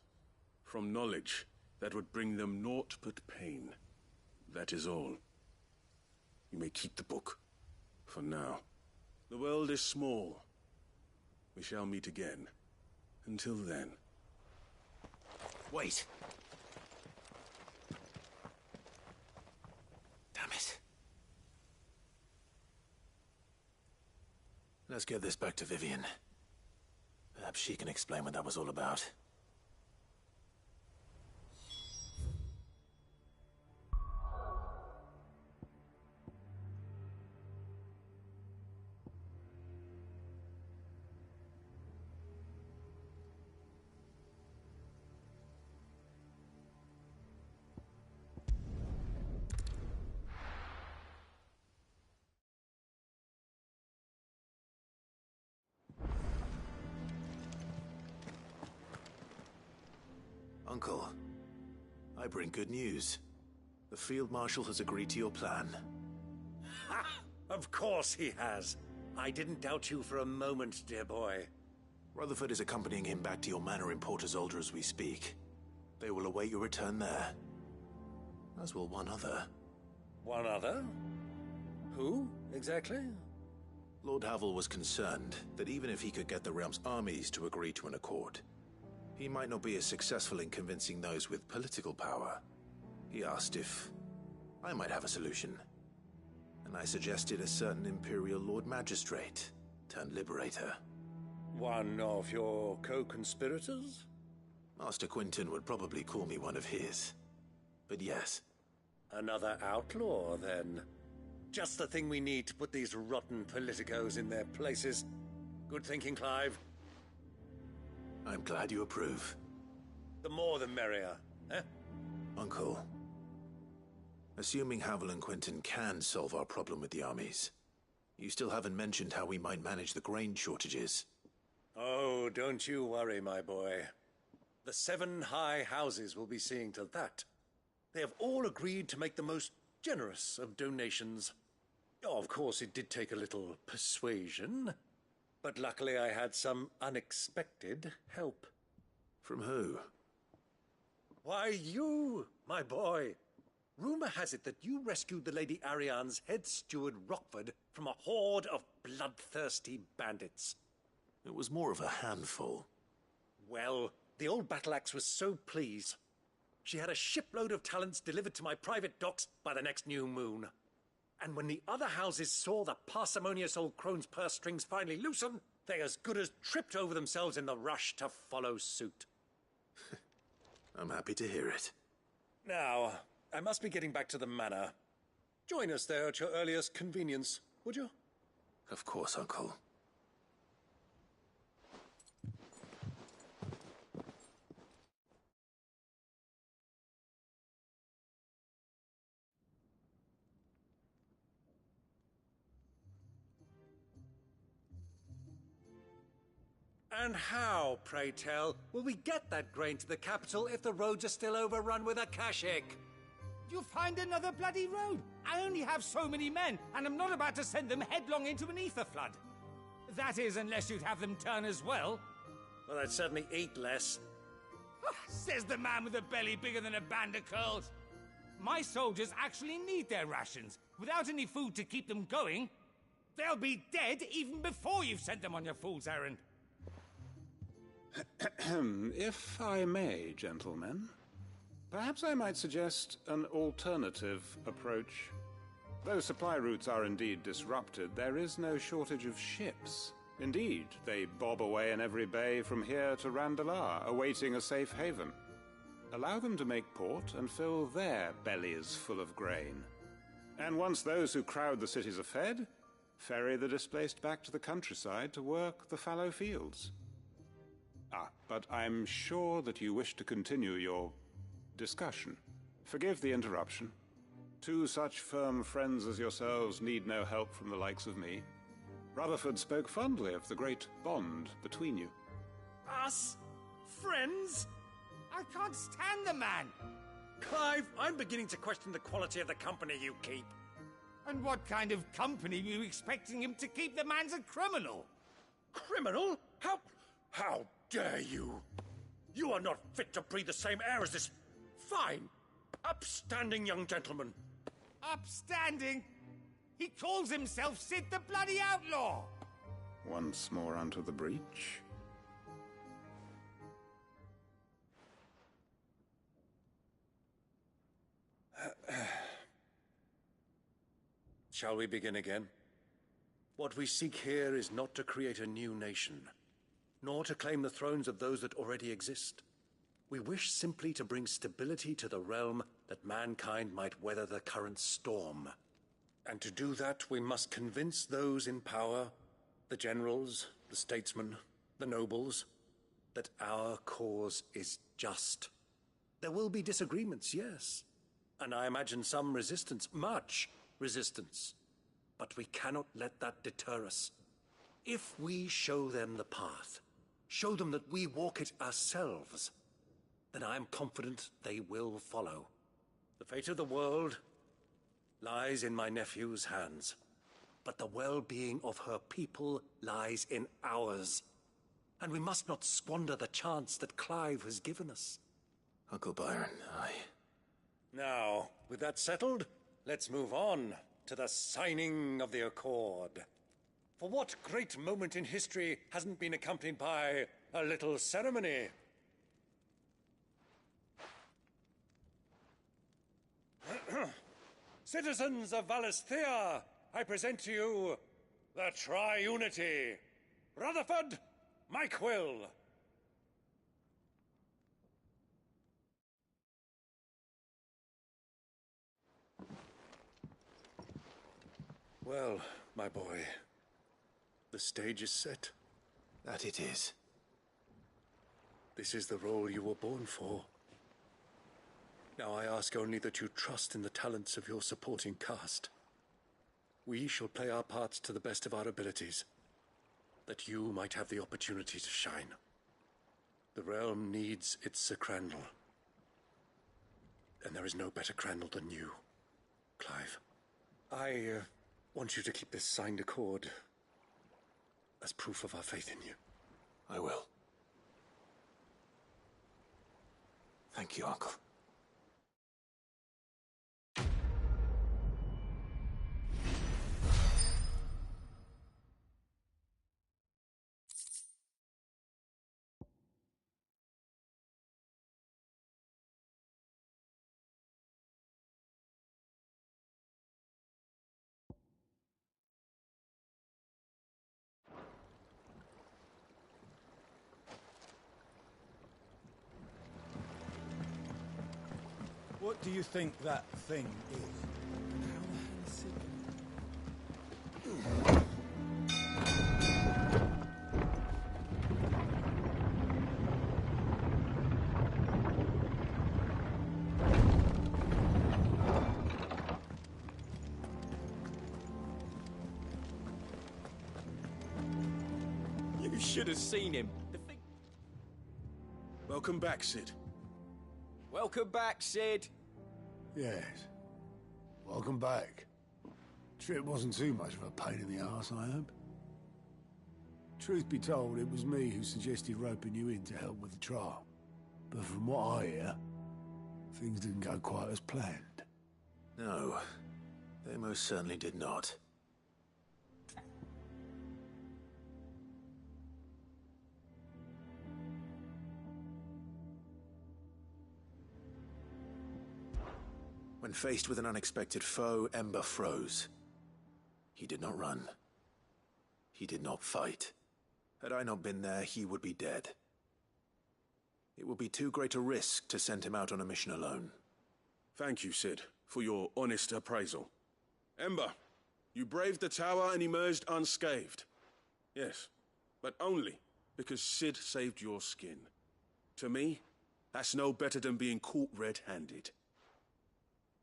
from knowledge that would bring them naught but pain. That is all. You may keep the book, for now. The world is small. We shall meet again. Until then. Wait! Damn it. Let's get this back to Vivian. Perhaps she can explain what that was all about. Uncle, I bring good news. The Field Marshal has agreed to your plan. Ha! Of course he has. I didn't doubt you for a moment, dear boy. Rutherford is accompanying him back to your manor in Porter's Alder as we speak. They will await your return there. As will one other. One other? Who, exactly? Lord Havel was concerned that even if he could get the realm's armies to agree to an accord, he might not be as successful in convincing those with political power. He asked if I might have a solution, and I suggested a certain Imperial Lord Magistrate turned Liberator. One of your co-conspirators? Master Quinton would probably call me one of his. But yes. Another outlaw, then. Just the thing we need to put these rotten politicos in their places. Good thinking, Clive. I'm glad you approve. The more the merrier, eh? Uncle, assuming Havel and Quinton can solve our problem with the armies, you still haven't mentioned how we might manage the grain shortages. Oh, don't you worry, my boy. The 7 high houses will be seeing to that. They have all agreed to make the most generous of donations. Oh, of course, it did take a little persuasion. But luckily I had some unexpected help. From who? Why, you, my boy. Rumor has it that you rescued the Lady Ariane's head steward Rockford from a horde of bloodthirsty bandits. It was more of a handful. Well, the old battle axe was so pleased. She had a shipload of talents delivered to my private docks by the next new moon. And when the other houses saw the parsimonious old crone's purse strings finally loosen, they as good as tripped over themselves in the rush to follow suit. I'm happy to hear it. Now, I must be getting back to the manor. Join us there at your earliest convenience, would you? Of course, Uncle. And how, pray tell, will we get that grain to the capital if the roads are still overrun with Akashic? You'll find another bloody road. I only have so many men, and I'm not about to send them headlong into an ether flood. That is, unless you'd have them turn as well. Well, I'd certainly eat less. Says the man with a belly bigger than a band of curls. My soldiers actually need their rations. Without any food to keep them going, they'll be dead even before you've sent them on your fool's errand. If I may, gentlemen, perhaps I might suggest an alternative approach. Though supply routes are indeed disrupted, there is no shortage of ships. Indeed, they bob away in every bay from here to Randalar, awaiting a safe haven. Allow them to make port and fill their bellies full of grain. And once those who crowd the cities are fed, ferry the displaced back to the countryside to work the fallow fields. But I'm sure that you wish to continue your discussion. Forgive the interruption. Two such firm friends as yourselves need no help from the likes of me. Rutherford spoke fondly of the great bond between you. Us? Friends? I can't stand the man! Clive, I'm beginning to question the quality of the company you keep. And what kind of company were you expecting him to keep? The man's a criminal! Criminal? How dare you? You are not fit to breathe the same air as this fine, upstanding young gentleman. Upstanding? He calls himself Sid the Bloody Outlaw! Once more unto the breach. Shall we begin again? What we seek here is not to create a new nation, nor to claim the thrones of those that already exist. We wish simply to bring stability to the realm that mankind might weather the current storm. And to do that, we must convince those in power, the generals, the statesmen, the nobles, that our cause is just. There will be disagreements, yes, and I imagine some resistance, much resistance. But we cannot let that deter us. If we show them the path, show them that we walk it ourselves, then I am confident they will follow. The fate of the world lies in my nephew's hands, but the well-being of her people lies in ours. And we must not squander the chance that Clive has given us. Uncle Byron, Now, with that settled, let's move on to the signing of the Accord. For what great moment in history hasn't been accompanied by a little ceremony? Citizens of Valisthea, I present to you the Triunity. Rutherford, Mike Will. Well, my boy, the stage is set. That it is. This is the role you were born for. Now I ask only that you trust in the talents of your supporting cast. We shall play our parts to the best of our abilities, that you might have the opportunity to shine. The realm needs its Sir Crandall. And there is no better Crandall than you, Clive. I want you to keep this signed accord as proof of our faith in you. I will. Thank you, Uncle. What do you think that thing is? You should have seen him. The Welcome back, Cid. Welcome back, Cid. Yes. Welcome back. Trip wasn't too much of a pain in the arse, I hope. Truth be told, it was me who suggested roping you in to help with the trial. But from what I hear, things didn't go quite as planned. No, they most certainly did not. When faced with an unexpected foe, Ember froze. He did not run. He did not fight. Had I not been there, he would be dead. It would be too great a risk to send him out on a mission alone. Thank you, Cid, for your honest appraisal. Ember, you braved the tower and emerged unscathed. Yes, but only because Cid saved your skin. To me, that's no better than being caught red-handed.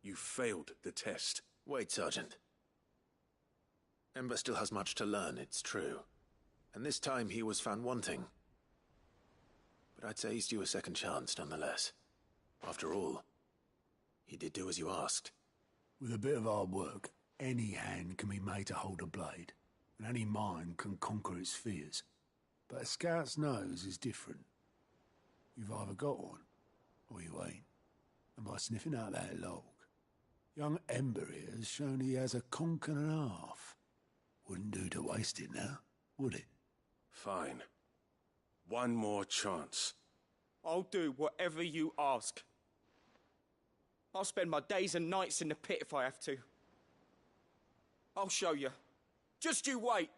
You failed the test. Wait, Sergeant. Ember still has much to learn, it's true. And this time he was found wanting. But I'd say he's due a second chance, nonetheless. After all, he did do as you asked. With a bit of hard work, any hand can be made to hold a blade, and any mind can conquer its fears. But a scout's nose is different. You've either got one, or you ain't. And by sniffing out that log, young Ember here has shown he has a conch and a half. Wouldn't do to waste it now, would it? Fine. One more chance. I'll do whatever you ask. I'll spend my days and nights in the pit if I have to. I'll show you. Just you wait.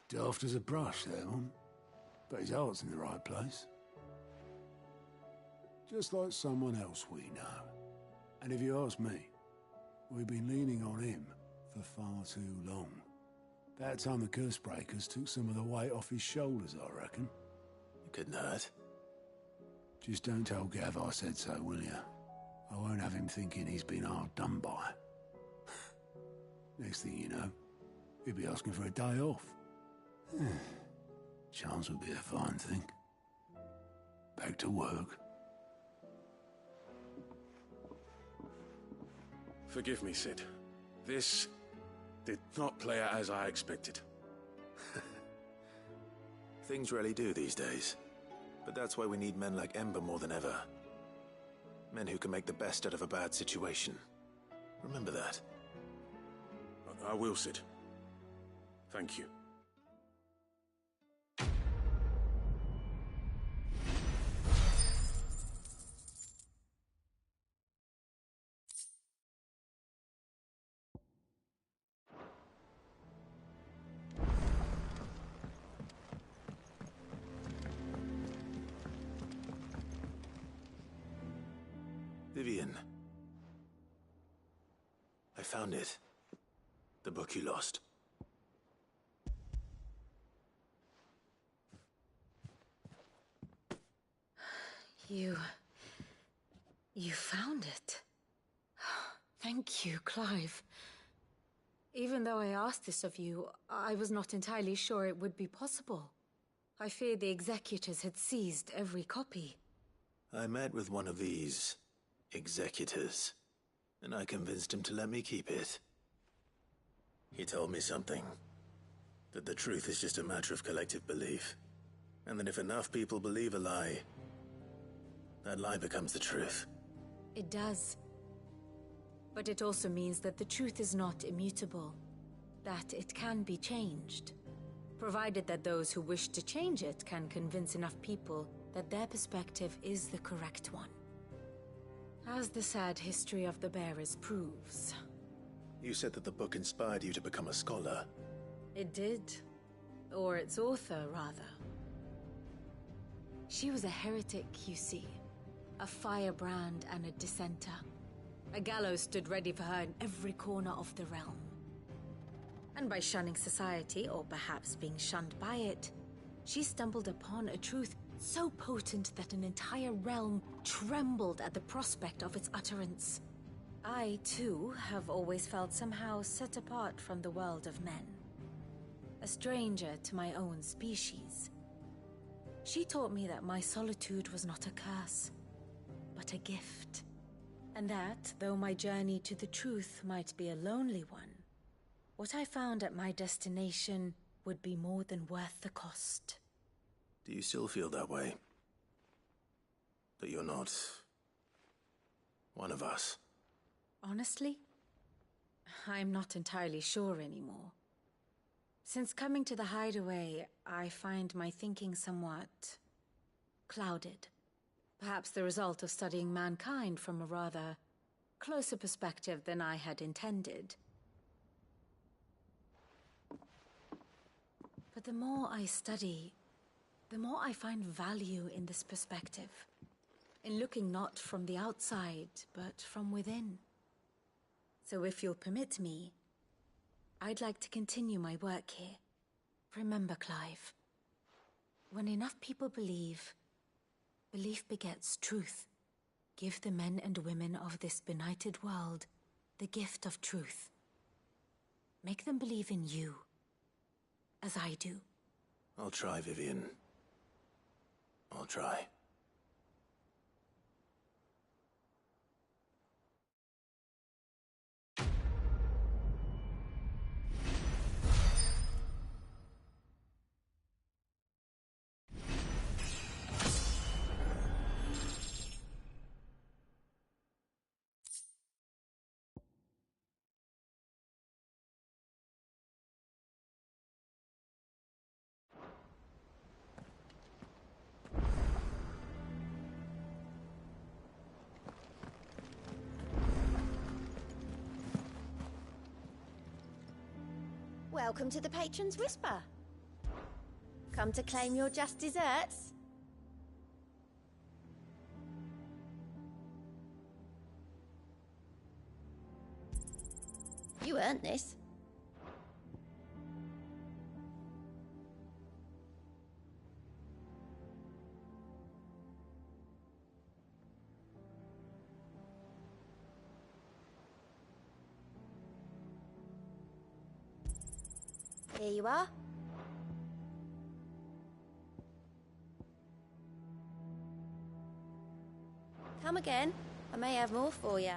Daft as a brush, that one. But his heart's in the right place. Just like someone else we know. And if you ask me, we've been leaning on him for far too long. That time the Cursebreakers took some of the weight off his shoulders, I reckon. It couldn't hurt. Just don't tell Gav I said so, will you? I won't have him thinking he's been hard done by. Next thing you know, he'll be asking for a day off. Chance would be a fine thing. Back to work. Forgive me, Cid. This did not play out as I expected. Things really do these days. But that's why we need men like Ember more than ever. Men who can make the best out of a bad situation. Remember that. I will, Cid. Thank you. Vivian. I found it. The book you lost. You found it. Thank you, Clive. Even though I asked this of you, I was not entirely sure it would be possible. I feared the executors had seized every copy. I met with one of these executors, and I convinced him to let me keep it. He told me something. That the truth is just a matter of collective belief. And that if enough people believe a lie, that lie becomes the truth. It does. But it also means that the truth is not immutable. That it can be changed. Provided that those who wish to change it can convince enough people that their perspective is the correct one. As the sad history of the Bearers proves. You said that the book inspired you to become a scholar. It did. Or its author, rather. She was a heretic, you see. A firebrand and a dissenter. A gallows stood ready for her in every corner of the realm. And by shunning society, or perhaps being shunned by it, she stumbled upon a truth so potent that an entire realm trembled at the prospect of its utterance. I, too, have always felt somehow set apart from the world of men. a stranger to my own species. She taught me that my solitude was not a curse, but a gift. And that, though my journey to the truth might be a lonely one, what I found at my destination would be more than worth the cost. Do you still feel that way? That you're not one of us? Honestly, I'm not entirely sure anymore. Since coming to the Hideaway, I find my thinking somewhat clouded. Perhaps the result of studying mankind from a rather closer perspective than I had intended. But the more I study, the more I find value in this perspective. In looking not from the outside, but from within. So if you'll permit me, I'd like to continue my work here. Remember, Clive, when enough people believe, belief begets truth. Give the men and women of this benighted world the gift of truth. Make them believe in you, as I do. I'll try, Vivian. I'll try. Welcome to the Patron's Whisper. Come to claim your just desserts? You earned this. Here you are. Come again. I may have more for you.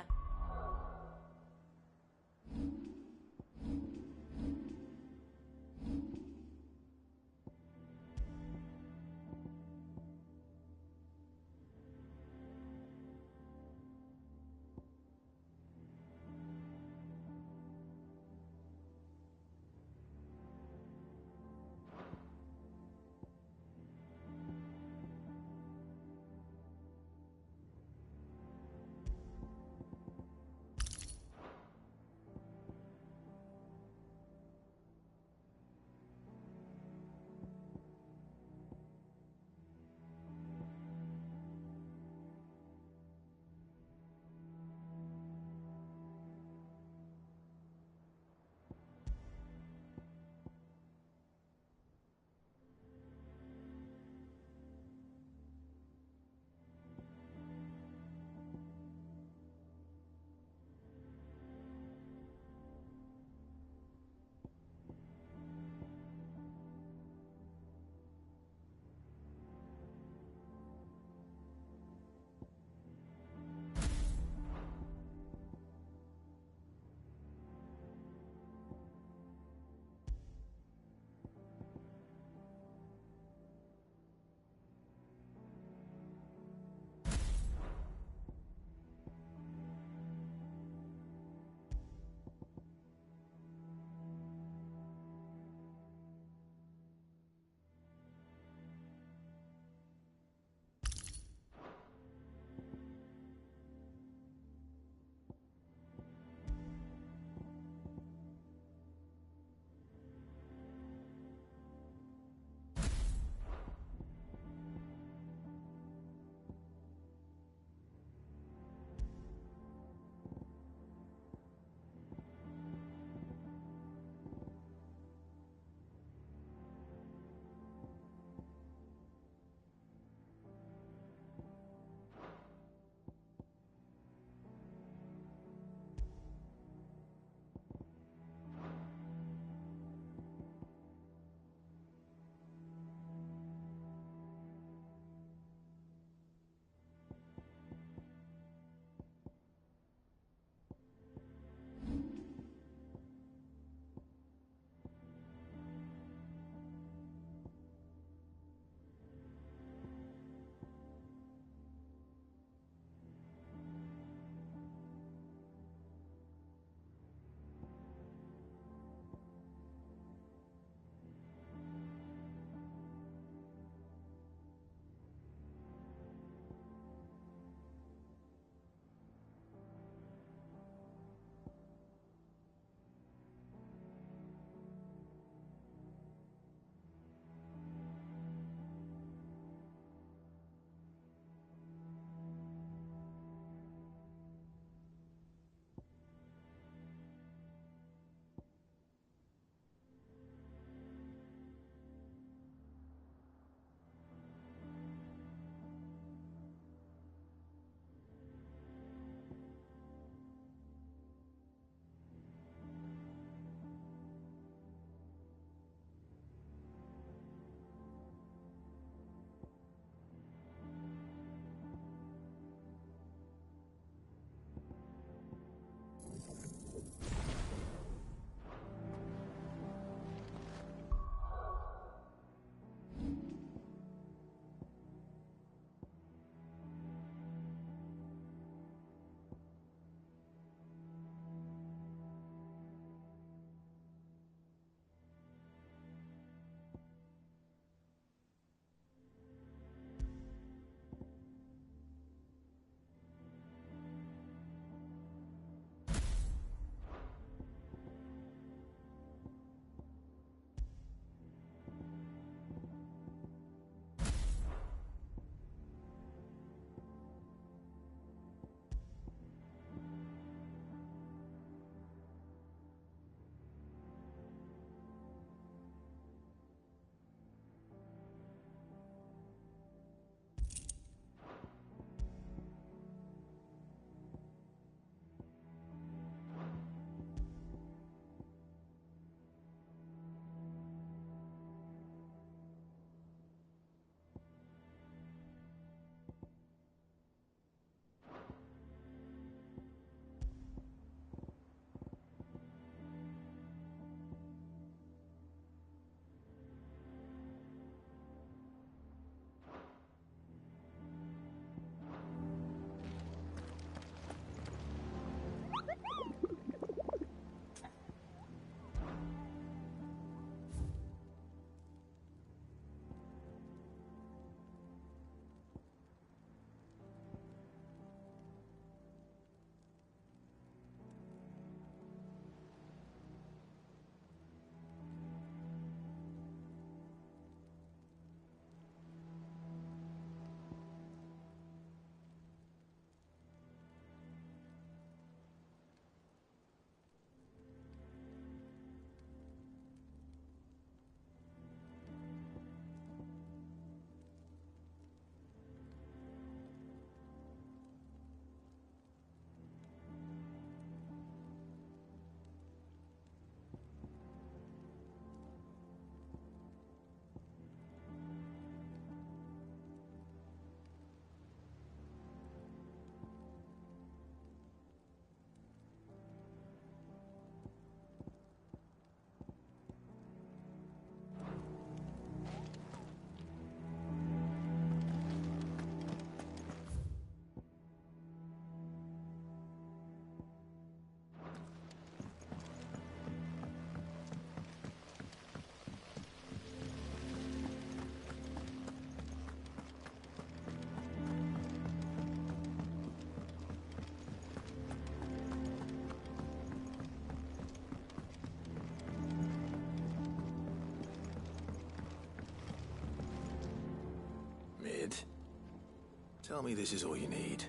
Tell me this is all you need.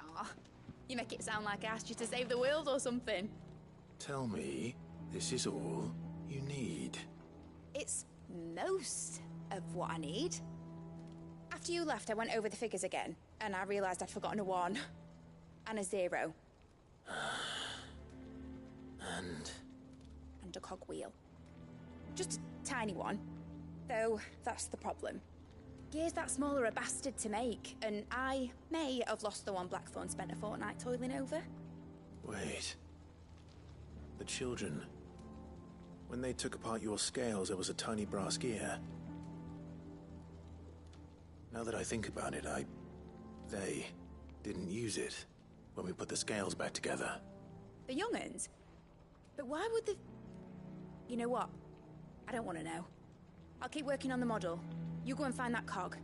Aw, you make it sound like I asked you to save the world or something. Tell me this is all you need. It's most of what I need. After you left, I went over the figures again, and I realised I'd forgotten a 1 and a 0. And a cogwheel. Just a tiny one. Though, that's the problem. Gears that small are a bastard to make, and I may have lost the one Blackthorn spent a fortnight toiling over. Wait. The children. When they took apart your scales, there was a tiny brass gear. Now that I think about it, they didn't use it when we put the scales back together. The young'uns? But why would the... You know what? I don't want to know. I'll keep working on the model. You go and find that cog.